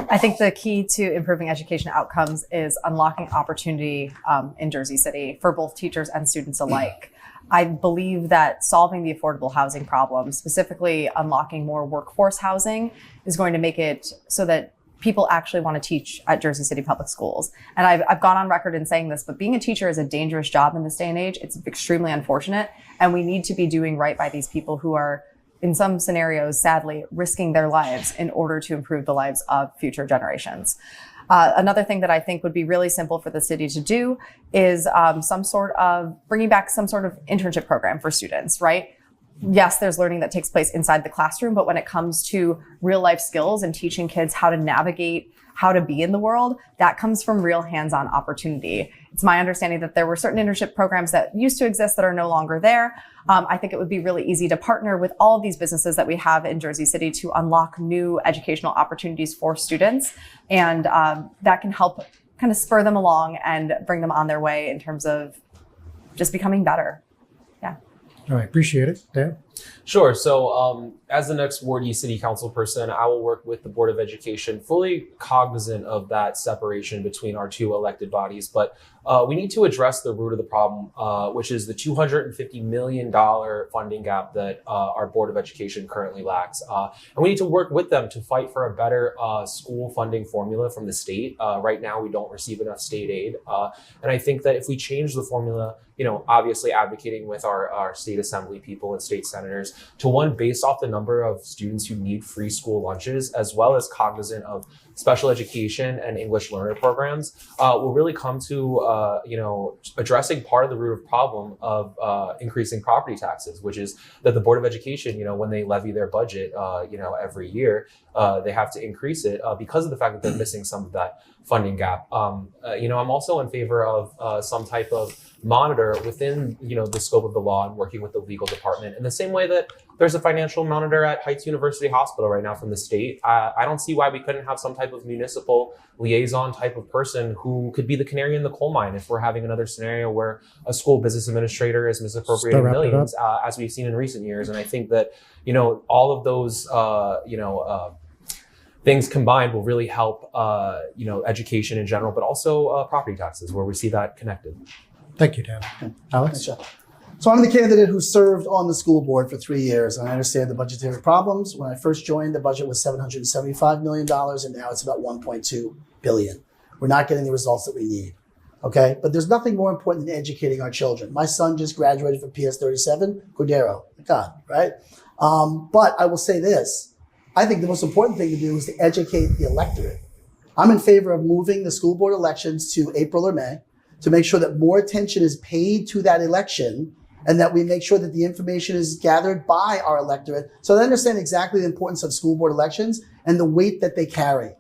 I think the key to improving education outcomes is unlocking opportunity in Jersey City for both teachers and students alike. I believe that solving the affordable housing problem, specifically unlocking more workforce housing, is going to make it so that people actually want to teach at Jersey City Public Schools. And I've gone on record in saying this, but being a teacher is a dangerous job in this day and age. It's extremely unfortunate. And we need to be doing right by these people who are, in some scenarios, sadly, risking their lives in order to improve the lives of future generations. Another thing that I think would be really simple for the city to do is bringing back some sort of internship program for students, right? Yes, there's learning that takes place inside the classroom, but when it comes to real life skills and teaching kids how to navigate, how to be in the world, that comes from real hands-on opportunity. It's my understanding that there were certain internship programs that used to exist that are no longer there. I think it would be really easy to partner with all of these businesses that we have in Jersey City to unlock new educational opportunities for students. And that can help kind of spur them along and bring them on their way in terms of just becoming better. Yeah. All right, appreciate it. Dan? Sure. So, as the next Ward E City Council person, I will work with the Board of Education, fully cognizant of that separation between our two elected bodies. But we need to address the root of the problem, which is the $250 million funding gap that our Board of Education currently lacks. And we need to work with them to fight for a better school funding formula from the state. Right now, we don't receive enough state aid. And I think that if we change the formula, obviously advocating with our state assembly people and state senators to one, based off the number of students who need free school lunches, as well as cognizant of special education and English learner programs, will really come to, addressing part of the root of problem of increasing property taxes, which is that the Board of Education, when they levy their budget, every year, they have to increase it because of the fact that they're missing some of that funding gap. I'm also in favor of some type of monitor within the scope of the law and working with the legal department in the same way that there's a financial monitor at Heights University Hospital right now from the state. I don't see why we couldn't have some type of municipal liaison type of person who could be the canary in the coal mine if we're having another scenario where a school business administrator is misappropriating millions, as we've seen in recent years. And I think that all of those things combined will really help education in general, but also property taxes, where we see that connected. Thank you, Dan. Alex? Thanks, Jeff. So I'm the candidate who served on the school board for 3 years, and I understand the budgetary problems. When I first joined, the budget was $775 million, and now it's about $1.2 billion. We're not getting the results that we need, okay? But there's nothing more important than educating our children. My son just graduated from PS 37, Cordero, God, right? But I will say this. I think the most important thing to do is to educate the electorate. I'm in favor of moving the school board elections to April or May, to make sure that more attention is paid to that election and that we make sure that the information is gathered by our electorate so they understand exactly the importance of school board elections and the weight that they carry.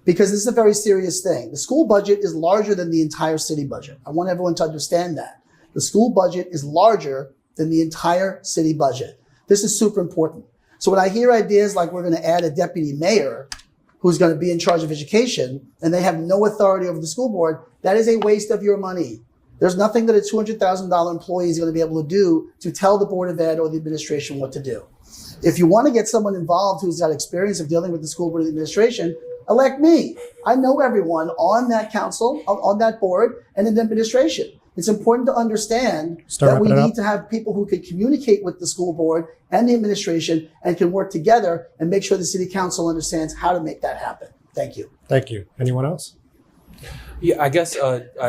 Because this is a very serious thing. The school budget is larger than the entire city budget. I want everyone to understand that. The school budget is larger than the entire city budget. This is super important. So when I hear ideas like we're going to add a deputy mayor who's going to be in charge of education, and they have no authority over the school board, that is a waste of your money. There's nothing that a $200,000 employee is going to be able to do to tell the Board of Ed or the administration what to do. If you want to get someone involved who's got experience of dealing with the school board and the administration, elect me. I know everyone on that council, on that board, and in the administration. It's important to understand that we need to have people who can communicate with the school board and the administration and can work together and make sure the city council understands how to make that happen. Thank you. Thank you. Anyone else? Yeah, I guess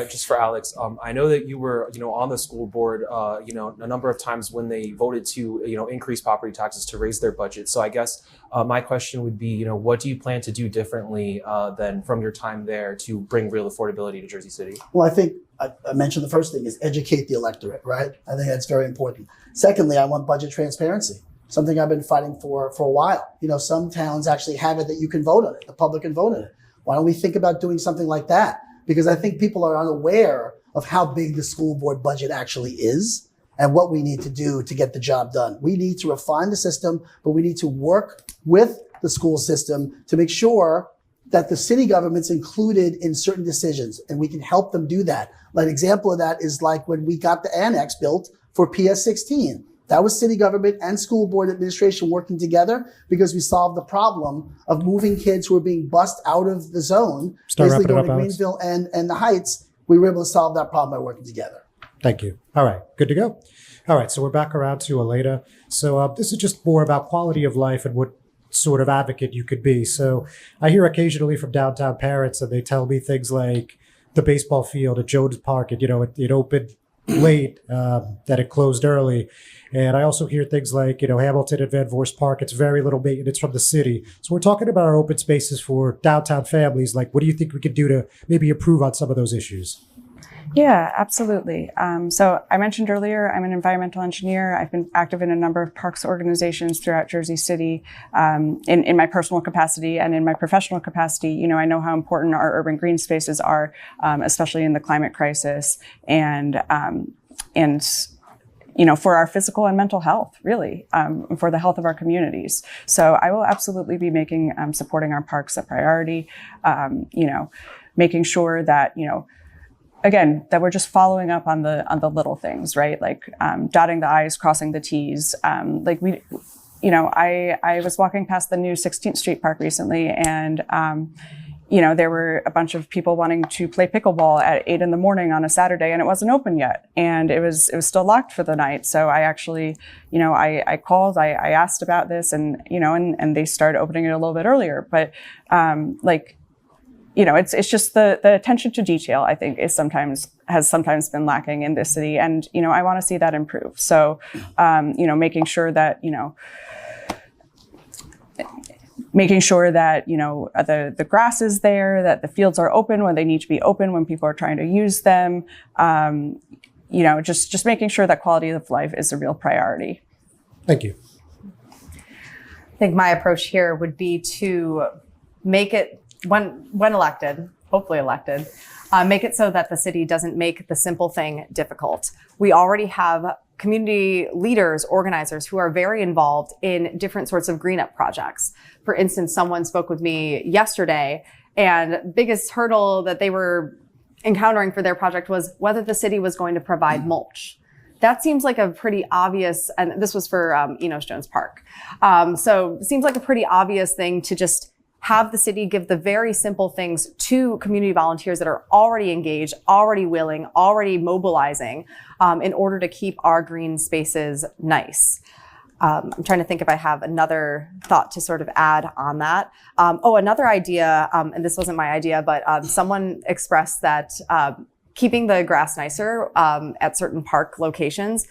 just for Alex, I know that you were, on the school board, a number of times when they voted to, increase property taxes to raise their budget. So I guess my question would be, what do you plan to do differently than from your time there to bring real affordability to Jersey City? Well, I think I mentioned the first thing is educate the electorate, right? I think that's very important. Secondly, I want budget transparency, something I've been fighting for a while. Some towns actually have it that you can vote on it, the public can vote on it. Why don't we think about doing something like that? Because I think people are unaware of how big the school board budget actually is and what we need to do to get the job done. We need to refine the system, but we need to work with the school system to make sure that the city government's included in certain decisions, and we can help them do that. An example of that is like when we got the annex built for PS 16. That was city government and school board administration working together because we solved the problem of moving kids who were being bussed out of the zone, basically going to Greenville and the Heights. We were able to solve that problem by working together. Thank you. All right, good to go. All right, so we're back around to Elena. So this is just more about quality of life and what sort of advocate you could be. So I hear occasionally from downtown parents and they tell me things like the baseball field at Jones Park, and it opened late, that it closed early. And I also hear things like, Hamilton and Van Voorst Park, it's very little maintenance from the city. So we're talking about our open spaces for downtown families. Like, what do you think we could do to maybe improve on some of those issues? Yeah, absolutely. So I mentioned earlier, I'm an environmental engineer. I've been active in a number of parks organizations throughout Jersey City, in my personal capacity and in my professional capacity. I know how important our urban green spaces are, especially in the climate crisis and for our physical and mental health, really, for the health of our communities. So I will absolutely be making supporting our parks a priority, making sure that, again, that we're just following up on the little things, right? Like dotting the I's, crossing the T's. Like we, you know, I was walking past the new 16th Street Park recently, and you know, there were a bunch of people wanting to play pickleball at 8 a.m. on a Saturday, and it wasn't open yet, and it was still locked for the night. So I actually, you know, I called, I asked about this, and you know, and they started opening it a little bit earlier. But like, you know, it's just the attention to detail, I think, has sometimes been lacking in this city, and you know, I want to see that improve. So you know, making sure that you know, the grass is there, that the fields are open when they need to be open, when people are trying to use them. You know, just making sure that quality of life is a real priority. Thank you. I think my approach here would be to make it, when elected, hopefully elected, make it so that the city doesn't make the simple thing difficult. We already have community leaders, organizers who are very involved in different sorts of green up projects. For instance, someone spoke with me yesterday, and biggest hurdle that they were encountering for their project was whether the city was going to provide mulch. That seems like a pretty obvious, and this was for Enos Jones Park. So it seems like a pretty obvious thing to just have the city give the very simple things to community volunteers that are already engaged, already willing, already mobilizing in order to keep our green spaces nice. I'm trying to think if I have another thought to sort of add on that. Another idea, and this wasn't my idea, but someone expressed that keeping the grass nicer at certain park locations,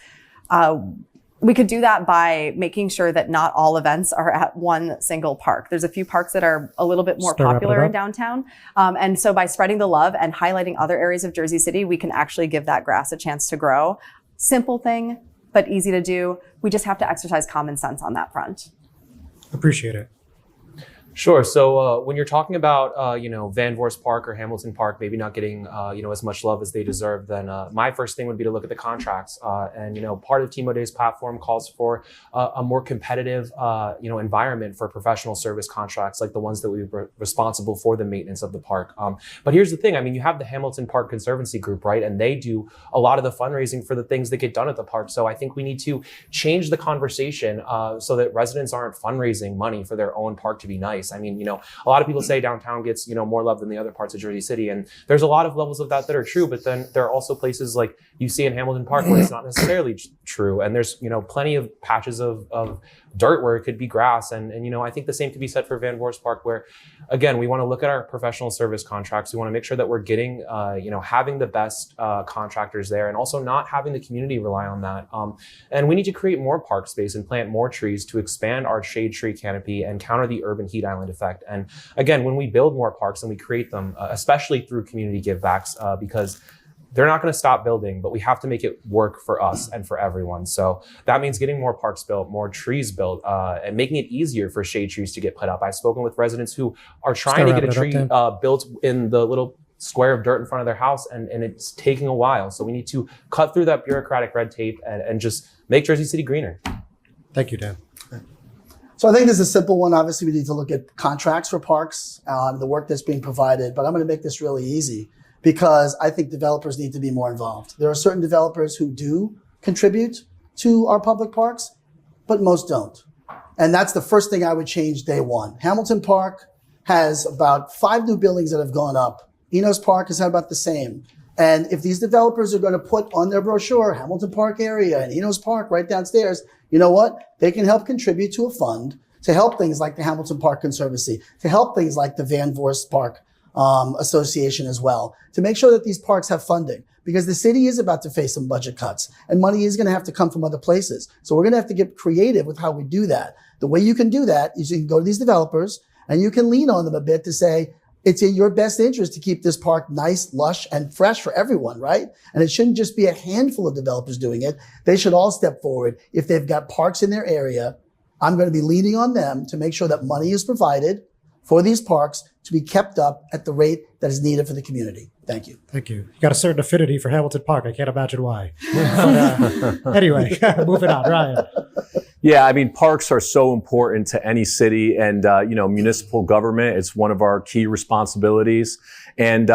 we could do that by making sure that not all events are at one single park. There's a few parks that are a little bit more popular in downtown. And so by spreading the love and highlighting other areas of Jersey City, we can actually give that grass a chance to grow. Simple thing, but easy to do. We just have to exercise common sense on that front. Appreciate it. Sure. So when you're talking about, Van Voorst Park or Hamilton Park maybe not getting, as much love as they deserve, then my first thing would be to look at the contracts. And part of Team O'Day's platform calls for a more competitive, environment for professional service contracts like the ones that we're responsible for the maintenance of the park. But here's the thing. I mean, you have the Hamilton Park Conservancy Group, right? And they do a lot of the fundraising for the things that get done at the park. So I think we need to change the conversation so that residents aren't fundraising money for their own park to be nice. I mean, a lot of people say downtown gets, more love than the other parts of Jersey City. And there's a lot of levels of that are true. But then there are also places like you see in Hamilton Park where it's not necessarily true. And there's, plenty of patches of dirt where it could be grass. And I think the same could be said for Van Voorst Park, where, again, we want to look at our professional service contracts. We want to make sure that we're getting, having the best contractors there and also not having the community rely on that. And we need to create more park space and plant more trees to expand our shade tree canopy and counter the urban heat island effect. And again, when we build more parks and we create them, especially through community givebacks, because they're not going to stop building, but we have to make it work for us and for everyone. So that means getting more parks built, more trees built, and making it easier for shade trees to get put up. I've spoken with residents who are trying to get a tree built in the little square of dirt in front of their house, and it's taking a while. So we need to cut through that bureaucratic red tape and just make Jersey City greener. Thank you, Dan. So I think this is a simple one. Obviously, we need to look at contracts for parks, the work that's being provided, but I'm going to make this really easy because I think developers need to be more involved. There are certain developers who do contribute to our public parks, but most don't. And that's the first thing I would change day one. Hamilton Park has about 5 new buildings that have gone up. Enos Park has had about the same. And if these developers are going to put on their brochure, Hamilton Park area and Enos Park right downstairs, you know what? They can help contribute to a fund to help things like the Hamilton Park Conservancy, to help things like the Van Voorst Park Association as well, to make sure that these parks have funding, because the city is about to face some budget cuts and money is going to have to come from other places. So we're going to have to get creative with how we do that. The way you can do that is you can go to these developers and you can lean on them a bit to say, it's in your best interest to keep this park nice, lush, and fresh for everyone, right? And it shouldn't just be a handful of developers doing it. They should all step forward. If they've got parks in their area, I'm going to be leaning on them to make sure that money is provided for these parks to be kept up at the rate that is needed for the community. Thank you. Thank you. You got a certain affinity for Hamilton Park. I can't imagine why. But, anyway, moving on. Ryan. Yeah, I mean, parks are so important to any city and, municipal government. It's one of our key responsibilities. And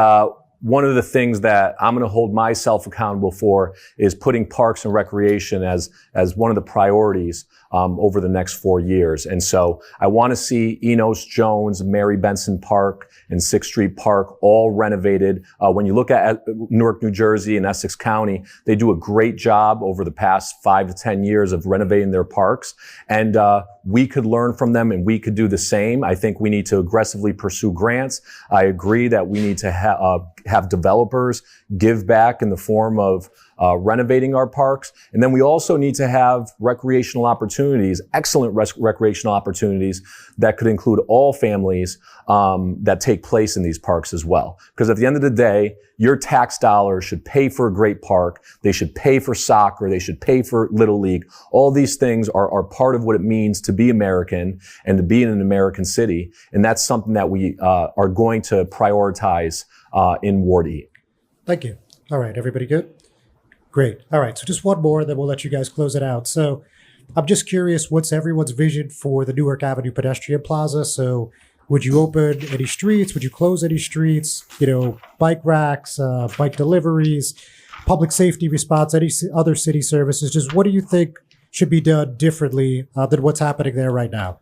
one of the things that I'm going to hold myself accountable for is putting parks and recreation as one of the priorities over the next 4 years. And so I want to see Enos Jones, Mary Benson Park, and 6th Street Park all renovated. When you look at Newark, New Jersey, and Essex County, they do a great job over the past 5 to 10 years of renovating their parks. And we could learn from them and we could do the same. I think we need to aggressively pursue grants. I agree that we need to have developers give back in the form of renovating our parks. And then we also need to have recreational opportunities, excellent recreational opportunities that could include all families that take place in these parks as well. Because at the end of the day, your tax dollars should pay for a great park. They should pay for soccer. They should pay for Little League. All these things are part of what it means to be American and to be in an American city. And that's something that we are going to prioritize in Ward E. Thank you. All right, everybody good? Great. All right, so just one more, then we'll let you guys close it out. So I'm just curious, what's everyone's vision for the Newark Avenue pedestrian plaza? So would you open any streets? Would you close any streets? You know, bike racks, bike deliveries, public safety response, any other city services? Just what do you think should be done differently than what's happening there right now?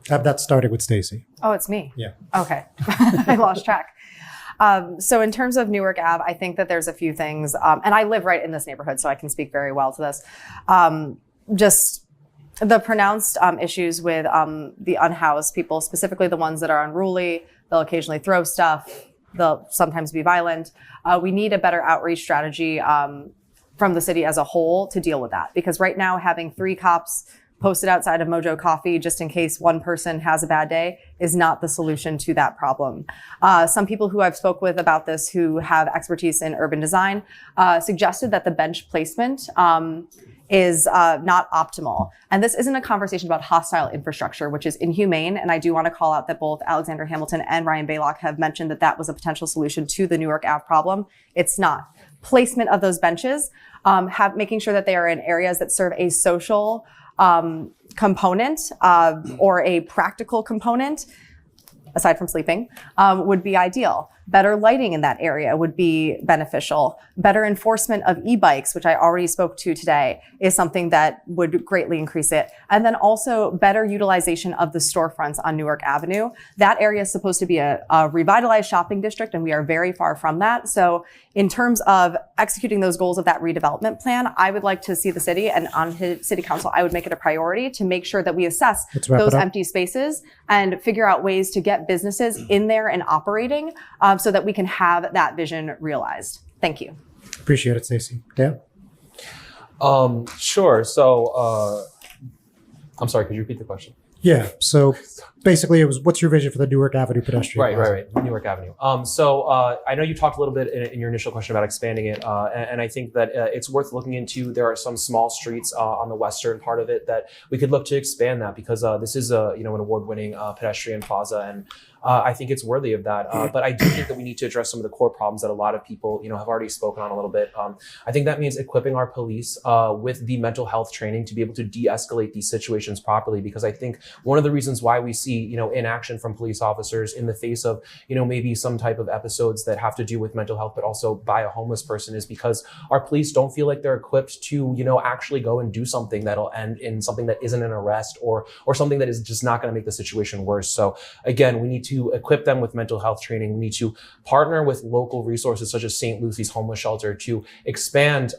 I'm not starting with Stacy. Oh, it's me. Yeah. Okay. I lost track. So in terms of Newark Ave, I think that there's a few things, and I live right in this neighborhood, so I can speak very well to this. Just the pronounced issues with the unhoused people, specifically the ones that are unruly. They'll occasionally throw stuff. They'll sometimes be violent. We need a better outreach strategy from the city as a whole to deal with that. Because right now, having 3 cops posted outside of Mojo Coffee just in case one person has a bad day is not the solution to that problem. Some people who I've spoke with about this who have expertise in urban design suggested that the bench placement is not optimal. And this isn't a conversation about hostile infrastructure, which is inhumane. And I do want to call out that both Alexander Hamilton and Ryan Baylock have mentioned that that was a potential solution to the Newark Ave problem. It's not. Placement of those benches, making sure that they are in areas that serve a social component or a practical component, aside from sleeping, would be ideal. Better lighting in that area would be beneficial. Better enforcement of e-bikes, which I already spoke to today, is something that would greatly increase it. And then also better utilization of the storefronts on Newark Avenue. That area is supposed to be a revitalized shopping district, and we are very far from that. So in terms of executing those goals of that redevelopment plan, I would like to see the city, and on his city council, I would make it a priority to make sure that we assess those empty spaces and figure out ways to get businesses in there and operating so that we can have that vision realized. Thank you. Appreciate it, Stacey. Dan? Sure. So, I'm sorry, could you repeat the question? Yeah. So basically, it was, what's your vision for the Newark Avenue pedestrian plaza? Right. Newark Avenue. So I know you talked a little bit in your initial question about expanding it, and I think that it's worth looking into. There are some small streets on the western part of it that we could look to expand that, because this is an award-winning pedestrian plaza, and I think it's worthy of that. But I do think that we need to address some of the core problems that a lot of people, have already spoken on a little bit. I think that means equipping our police with the mental health training to be able to de-escalate these situations properly. Because I think one of the reasons why we see, inaction from police officers in the face of, maybe some type of episodes that have to do with mental health, but also by a homeless person, is because our police don't feel like they're equipped to, actually go and do something that'll end in something that isn't an arrest or something that is just not going to make the situation worse. So again, we need to equip them with mental health training. We need to partner with local resources such as St. Lucy's Homeless Shelter to expand,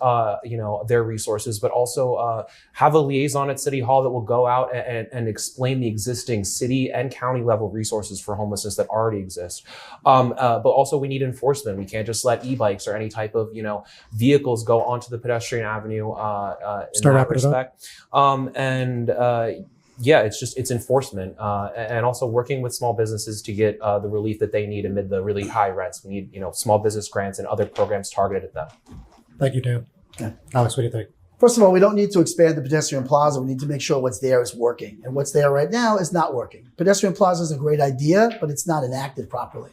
their resources, but also have a liaison at City Hall that will go out and explain the existing city and county level resources for homelessness that already exist. But also we need enforcement. We can't just let e-bikes or any type of, vehicles go onto the pedestrian avenue in that respect. It's enforcement and also working with small businesses to get the relief that they need amid the really high rents. We need, small business grants and other programs targeted at them. Thank you, Dan. Okay. Alex, what do you think? First of all, we don't need to expand the pedestrian plaza. We need to make sure what's there is working. And what's there right now is not working. Pedestrian plaza is a great idea, but it's not enacted properly.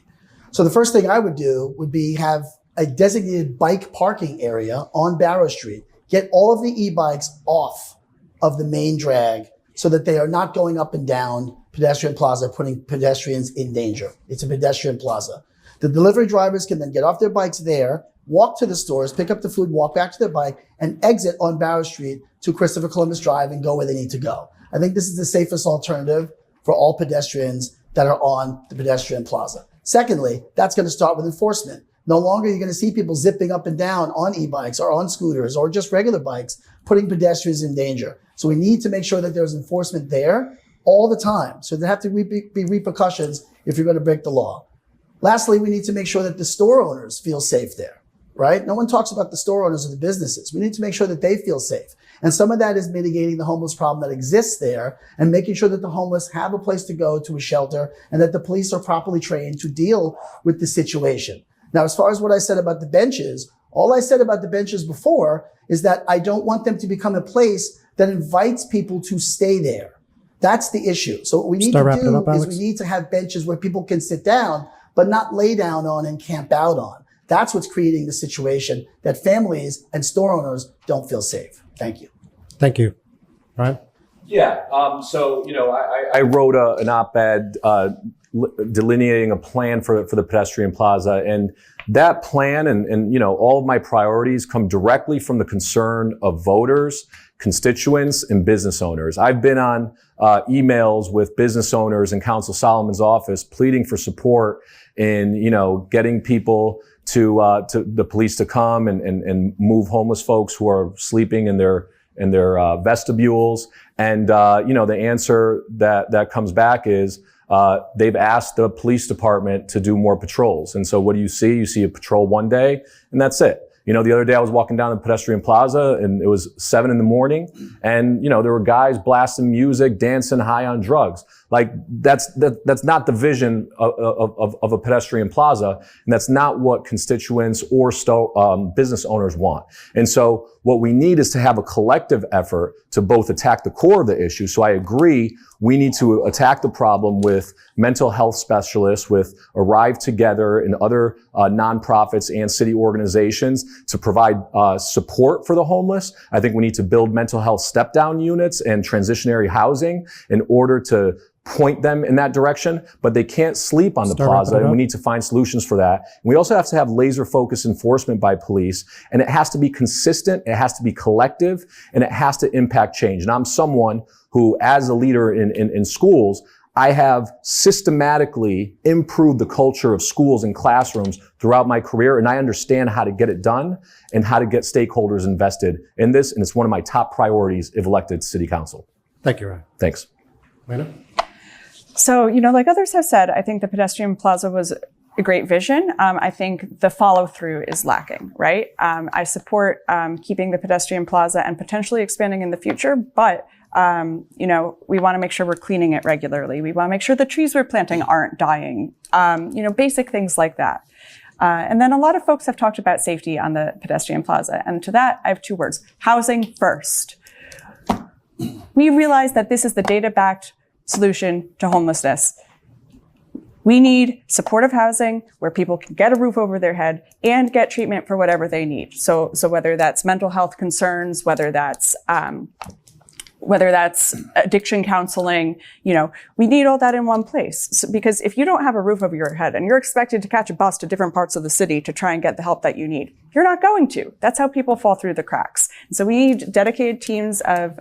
So the first thing I would do would be have a designated bike parking area on Barrow Street. Get all of the e-bikes off of the main drag so that they are not going up and down pedestrian plaza, putting pedestrians in danger. It's a pedestrian plaza. The delivery drivers can then get off their bikes there, walk to the stores, pick up the food, walk back to their bike, and exit on Barrow Street to Christopher Columbus Drive and go where they need to go. I think this is the safest alternative for all pedestrians that are on the pedestrian plaza. Secondly, that's going to start with enforcement. No longer are you going to see people zipping up and down on e-bikes or on scooters or just regular bikes, putting pedestrians in danger. So we need to make sure that there's enforcement there all the time. So there have to be repercussions if you're going to break the law. Lastly, we need to make sure that the store owners feel safe there, right? No one talks about the store owners or the businesses. We need to make sure that they feel safe. And some of that is mitigating the homeless problem that exists there and making sure that the homeless have a place to go, to a shelter, and that the police are properly trained to deal with the situation. Now, as far as what I said about the benches, all I said about the benches before is that I don't want them to become a place that invites people to stay there. That's the issue. So what we need to do is we need to have benches where people can sit down, but not lay down on and camp out on. That's what's creating the situation that families and store owners don't feel safe. Thank you. Thank you. Ryan? Yeah. So, I wrote an op-ed delineating a plan for the pedestrian plaza, and that plan and all of my priorities come directly from the concern of voters, constituents, and business owners. I've been on emails with business owners in Council Solomon's office pleading for support in getting people to the police to come and move homeless folks who are sleeping in their vestibules. And the answer that comes back is they've asked the police department to do more patrols. And so what do you see? You see a patrol one day, and that's it. The other day I was walking down the pedestrian plaza and it was 7 a.m. and, there were guys blasting music, dancing high on drugs. Like that's not the vision of a pedestrian plaza. And that's not what constituents or business owners want. And so what we need is to have a collective effort to both attack the core of the issue. So I agree, we need to attack the problem with mental health specialists, with Arrive Together and other nonprofits and city organizations to provide support for the homeless. I think we need to build mental health step-down units and transitionary housing in order to point them in that direction, but they can't sleep on the plaza, and we need to find solutions for that. And we also have to have laser-focused enforcement by police, and it has to be consistent, it has to be collective, and it has to impact change. And I'm someone who, as a leader in schools, I have systematically improved the culture of schools and classrooms throughout my career, and I understand how to get it done and how to get stakeholders invested in this, and it's one of my top priorities if elected to City Council. Thank you, Ryan. Thanks. Lena? So, like others have said, I think the pedestrian plaza was a great vision. I think the follow through is lacking, right? I support keeping the pedestrian plaza and potentially expanding in the future, but we want to make sure we're cleaning it regularly. We want to make sure the trees we're planting aren't dying, basic things like that. And then a lot of folks have talked about safety on the pedestrian plaza. And to that, I have 2 words: housing first. We realize that this is the data-backed solution to homelessness. We need supportive housing where people can get a roof over their head and get treatment for whatever they need. So whether that's mental health concerns, whether that's addiction counseling, we need all that in one place. So, because if you don't have a roof over your head and you're expected to catch a bus to different parts of the city to try and get the help that you need, you're not going to. That's how people fall through the cracks. And so we need dedicated teams of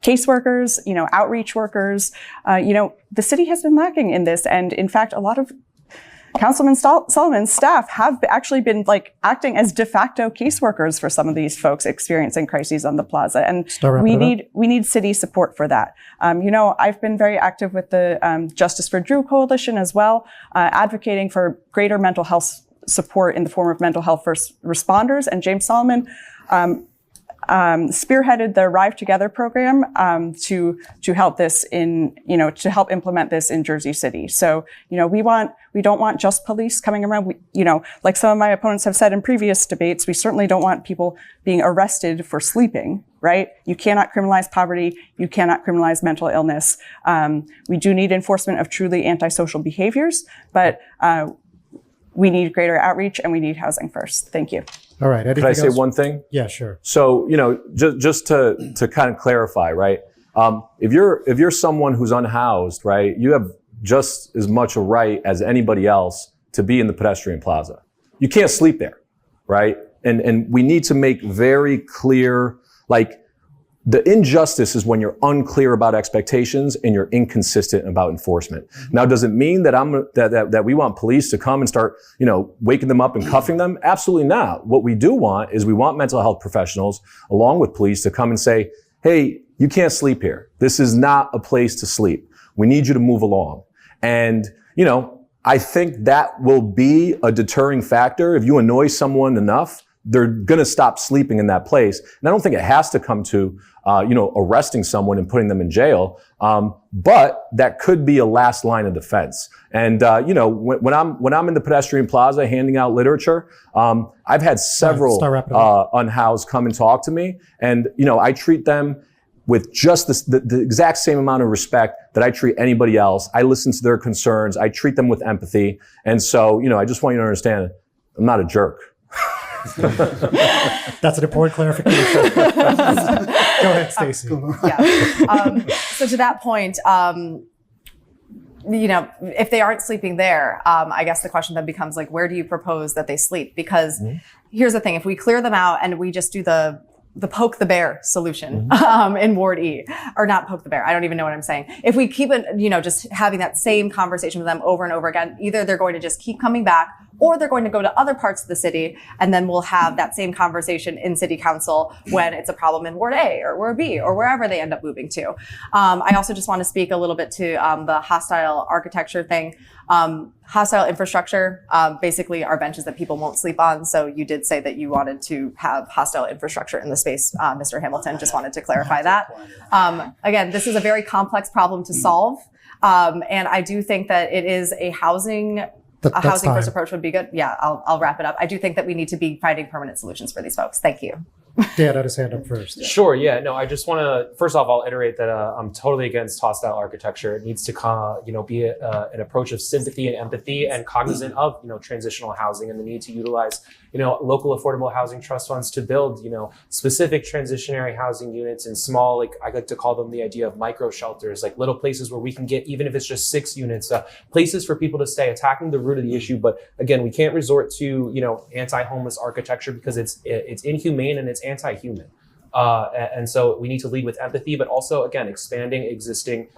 caseworkers, outreach workers. The city has been lacking in this. And in fact, a lot of Councilman Solomon's staff have actually been acting as de facto caseworkers for some of these folks experiencing crises on the plaza. And we need city support for that. I've been very active with the Justice for Drew Coalition as well, advocating for greater mental health support in the form of mental health first responders. And James Solomon spearheaded the Arrive Together program to help this to help implement this in Jersey City. So we don't want just police coming around. Like some of my opponents have said in previous debates, we certainly don't want people being arrested for sleeping. Right? You cannot criminalize poverty. You cannot criminalize mental illness. We do need enforcement of truly antisocial behaviors, but we need greater outreach and we need housing first. Thank you. All right. Could I say one thing? Yeah, sure. So, just to kind of clarify, right? If you're someone who's unhoused, right, you have just as much a right as anybody else to be in the pedestrian plaza. You can't sleep there, right? And we need to make very clear, like, the injustice is when you're unclear about expectations and you're inconsistent about enforcement. Now, does it mean that that we want police to come and start, waking them up and cuffing them? Absolutely not. What we do want is we want mental health professionals, along with police, to come and say, hey, you can't sleep here. This is not a place to sleep. We need you to move along. And, I think that will be a deterring factor. If you annoy someone enough, they're going to stop sleeping in that place. And I don't think it has to come to, arresting someone and putting them in jail. But that could be a last line of defense. And, when I'm in the pedestrian plaza handing out literature, I've had several, unhoused come and talk to me. And, I treat them with just the exact same amount of respect that I treat anybody else. I listen to their concerns. I treat them with empathy. And so, I just want you to understand, I'm not a jerk. That's an important clarification. Go ahead, Stacey. Yeah. So to that point, if they aren't sleeping there, I guess the question then becomes like, where do you propose that they sleep? Because here's the thing: if we clear them out and we just do the poke the bear solution in Ward E, or not poke the bear, I don't even know what I'm saying. If we keep it, just having that same conversation with them over and over again, either they're going to just keep coming back, or they're going to go to other parts of the city, and then we'll have that same conversation in city council when it's a problem in Ward A or Ward B or wherever they end up moving to. I also just want to speak a little bit to the hostile architecture thing. Hostile infrastructure, basically are benches that people won't sleep on. So you did say that you wanted to have hostile infrastructure in the space, Mr. Hamilton. Just wanted to clarify that. Again, this is a very complex problem to solve. And I do think that it is a housing first approach would be good. Yeah, I'll wrap it up. I do think that we need to be finding permanent solutions for these folks. Thank you. Dan had his hand up first. Sure. Yeah. No, I just want to, first off, I'll iterate that I'm totally against hostile architecture. It needs to, be an approach of sympathy and empathy and cognizant of, transitional housing and the need to utilize, local affordable housing trust funds to build, specific transitionary housing units in small, like I like to call them the idea of micro shelters, like little places where we can get, even if it's just 6 units, places for people to stay, attacking the root of the issue. But again, we can't resort to, anti-homeless architecture because it's inhumane and it's anti-human. And so we need to lead with empathy, but also, again, expanding existing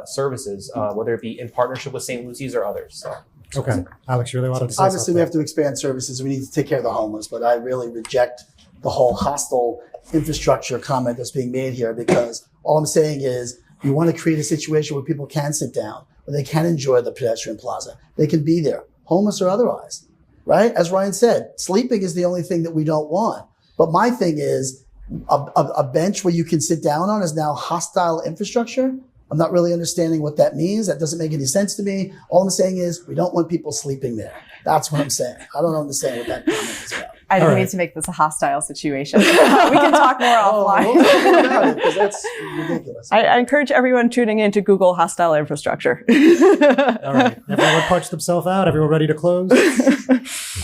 services, whether it be in partnership with St. Lucy's or others. So. Okay. Alex, you really wanted to say Obviously, something? we have to expand services. We need to take care of the homeless, but I really reject the whole hostile infrastructure comment that's being made here, because all I'm saying is we want to create a situation where people can sit down, where they can enjoy the pedestrian plaza. They can be there, homeless or otherwise, right? As Ryan said, sleeping is the only thing that we don't want. But my thing is a bench where you can sit down on is now hostile infrastructure. I'm not really understanding what that means. That doesn't make any sense to me. All I'm saying is we don't want people sleeping there. That's what I'm saying. I don't understand what that comment is about. I didn't mean to make this a hostile situation. We can talk more offline. We'll talk more about it, because that's ridiculous. I encourage everyone tuning in to Google hostile infrastructure. All right. Everyone punched themselves out. Everyone ready to close?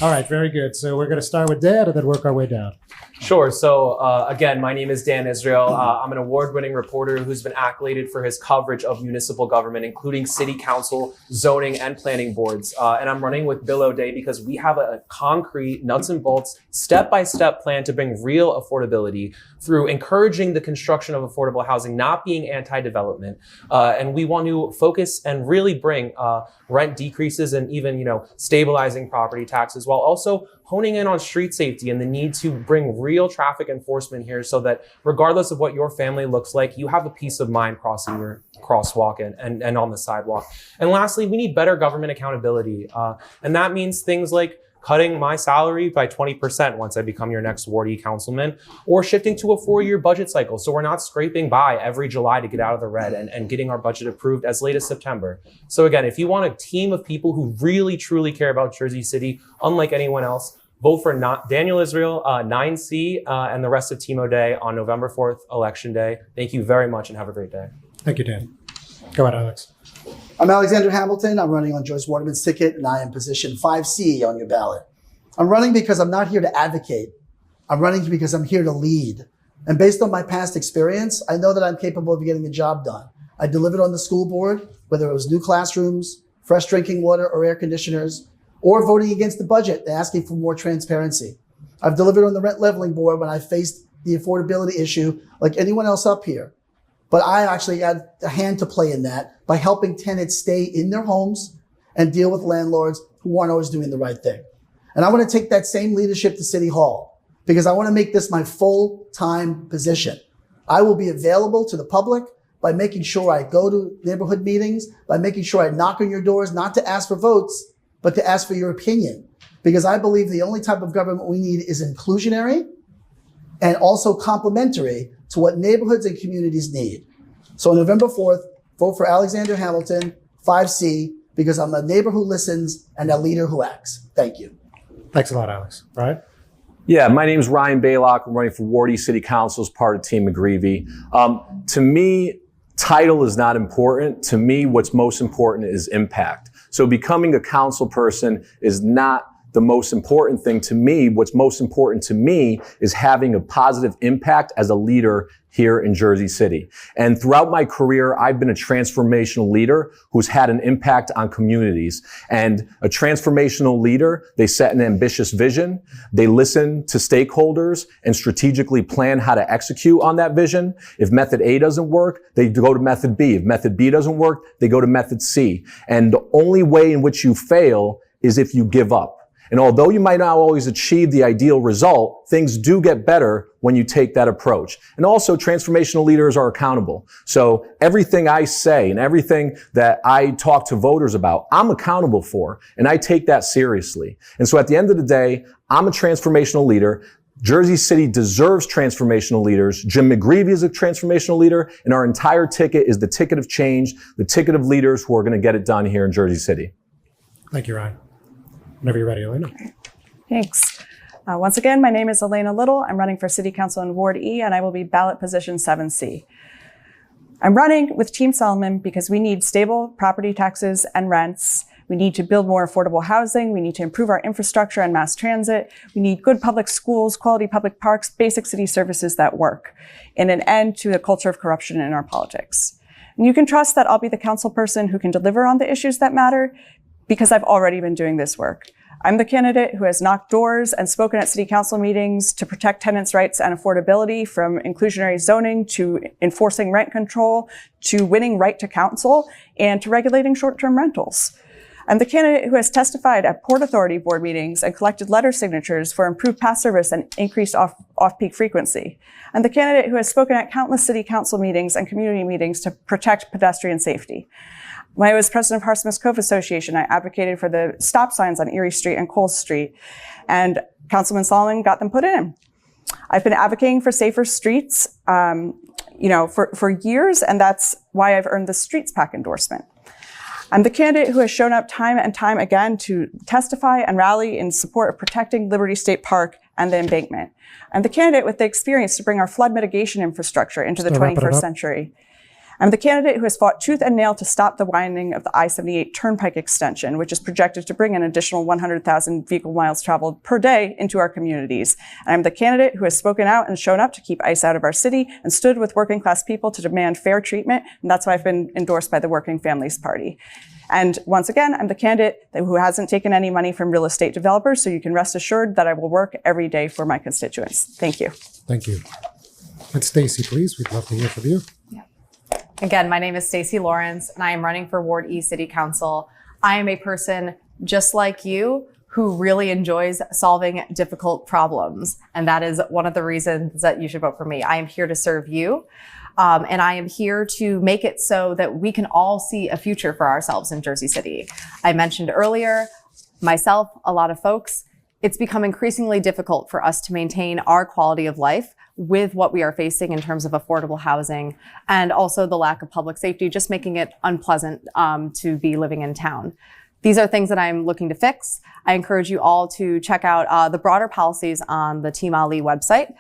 All right. Very good. So we're going to start with Dan and then work our way down. Sure. So again, my name is Dan Israel. I'm an award-winning reporter who's been accoladed for his coverage of municipal government, including city council, zoning, and planning boards. And I'm running with Bill O'Day because we have a concrete, nuts and bolts, step-by-step plan to bring real affordability through encouraging the construction of affordable housing, not being anti-development. And we want to focus and really bring rent decreases and even, stabilizing property taxes, while also honing in on street safety and the need to bring real traffic enforcement here so that regardless of what your family looks like, you have a peace of mind crossing your crosswalk and on the sidewalk. And lastly, we need better government accountability. And that means things like cutting my salary by 20% once I become your next Ward E councilman, or shifting to a 4-year budget cycle so we're not scraping by every July to get out of the red and getting our budget approved as late as September. So again, if you want a team of people who really, truly care about Jersey City, unlike anyone else, vote for Daniel Israel, 9C, and the rest of Team O'Day on November 4th, Election Day. Thank you very much and have a great day. Thank you, Dan. Go ahead, Alex. I'm Alexander Hamilton. I'm running on Joyce Waterman's ticket, and I am position 5C on your ballot. I'm running because I'm not here to advocate. I'm running because I'm here to lead. And based on my past experience, I know that I'm capable of getting the job done. I delivered on the school board, whether it was new classrooms, fresh drinking water, or air conditioners. or voting against the budget and asking for more transparency. I've delivered on the rent leveling board when I faced the affordability issue like anyone else up here. But I actually had a hand to play in that by helping tenants stay in their homes and deal with landlords who aren't always doing the right thing. And I want to take that same leadership to City Hall because I want to make this my full-time position. I will be available to the public by making sure I go to neighborhood meetings, by making sure I knock on your doors, not to ask for votes, but to ask for your opinion. Because I believe the only type of government we need is inclusionary and also complementary to what neighborhoods and communities need. So on November 4th, vote for Alexander Hamilton, 5C, because I'm a neighbor who listens and a leader who acts. Thank you. Thanks a lot, Alex. Ryan? Yeah, my name is Ryan Baylock. I'm running for Ward E City Council as part of Team McGreevy. To me, title is not important. To me, what's most important is impact. So becoming a council person is not the most important thing to me. What's most important to me is having a positive impact as a leader here in Jersey City. And throughout my career, I've been a transformational leader who's had an impact on communities. And a transformational leader, they set an ambitious vision, they listen to stakeholders and strategically plan how to execute on that vision. If method A doesn't work, they go to method B. If method B doesn't work, they go to method C. And the only way in which you fail is if you give up. And although you might not always achieve the ideal result, things do get better when you take that approach. And also, transformational leaders are accountable. So everything I say and everything that I talk to voters about, I'm accountable for, and I take that seriously. And so at the end of the day, I'm a transformational leader. Jersey City deserves transformational leaders. Jim McGreevy is a transformational leader, and our entire ticket is the ticket of change, the ticket of leaders who are going to get it done here in Jersey City. Thank you, Ryan. Whenever you're ready, Elena. Thanks. Once again, my name is Elena Little. I'm running for City Council in Ward E, and I will be ballot position 7C. I'm running with Team Solomon because we need stable property taxes and rents. We need to build more affordable housing. We need to improve our infrastructure and mass transit. We need good public schools, quality public parks, basic city services that work, and an end to the culture of corruption in our politics. And you can trust that I'll be the council person who can deliver on the issues that matter, because I've already been doing this work. I'm the candidate who has knocked doors and spoken at city council meetings to protect tenants' rights and affordability, from inclusionary zoning to enforcing rent control to winning right to counsel and to regulating short-term rentals. I'm the candidate who has testified at Port Authority board meetings and collected letter signatures for improved pass service and increased off-peak frequency. I'm the candidate who has spoken at countless city council meetings and community meetings to protect pedestrian safety. When I was president of Harsmith Cove Association, I advocated for the stop signs on Erie Street and Cole Street, and Councilman Solomon got them put in. I've been advocating for safer streets, for years, and that's why I've earned the Streets PAC endorsement. I'm the candidate who has shown up time and time again to testify and rally in support of protecting Liberty State Park and the embankment. I'm the candidate with the experience to bring our flood mitigation infrastructure into the 21st century. I'm the candidate who has fought tooth and nail to stop the widening of the I-78 Turnpike extension, which is projected to bring an additional 100,000 vehicle miles traveled per day into our communities. And I'm the candidate who has spoken out and shown up to keep ICE out of our city and stood with working class people to demand fair treatment. And that's why I've been endorsed by the Working Families Party. And once again, I'm the candidate who hasn't taken any money from real estate developers, so you can rest assured that I will work every day for my constituents. Thank you. Thank you. And Stacy, please, we'd love to hear from you. Again, my name is Stacy Lawrence, and I am running for Ward E City Council. I am a person just like you who really enjoys solving difficult problems. And that is one of the reasons that you should vote for me. I am here to serve you. And I am here to make it so that we can all see a future for ourselves in Jersey City. I mentioned earlier, myself, a lot of folks, it's become increasingly difficult for us to maintain our quality of life with what we are facing in terms of affordable housing and also the lack of public safety, just making it unpleasant to be living in town. These are things that I'm looking to fix. I encourage you all to check out the broader policies on the Team Ali website,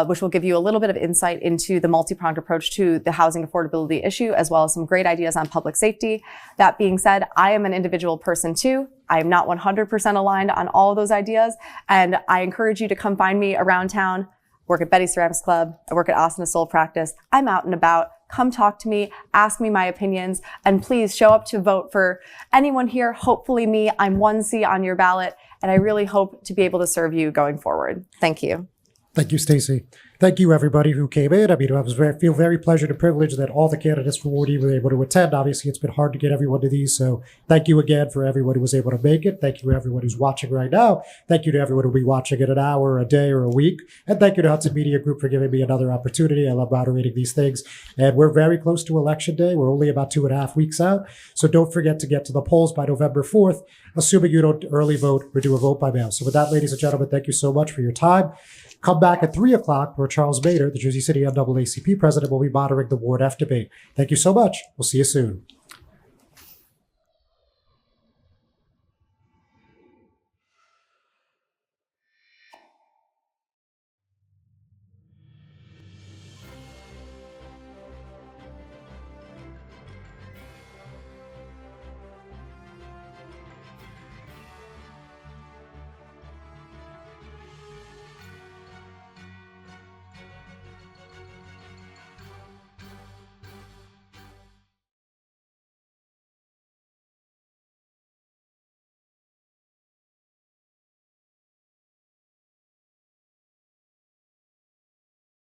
which will give you a little bit of insight into the multi-pronged approach to the housing affordability issue, as well as some great ideas on public safety. That being said, I am an individual person too. I am not 100% aligned on all of those ideas, and I encourage you to come find me around town. I work at Betty Ceramics Club. I work at Asana Soul Practice. I'm out and about. come talk to me, ask me my opinions, and please show up to vote for anyone here, hopefully me. I'm 1C on your ballot, and I really hope to be able to serve you going forward. Thank you. Thank you, Stacey. Thank you, everybody who came in. I mean, I feel very pleasured and privileged that all the candidates for Ward E were able to attend. Obviously, it's been hard to get everyone to these, so thank you again for everyone who was able to make it. Thank you to everyone who's watching right now. Thank you to everyone who'll be watching in an hour, a day, or a week. And thank you to Hudson Media Group for giving me another opportunity. I love moderating these things. And we're very close to Election Day. We're only about 2.5 weeks out. So don't forget to get to the polls by November 4th, assuming you don't early vote or do a vote by mail. So with that, ladies and gentlemen, thank you so much for your time. Come back at 3 o'clock where Charles Maynard, the Jersey City NAACP president, will be moderating the Ward F debate. Thank you so much. We'll see you soon.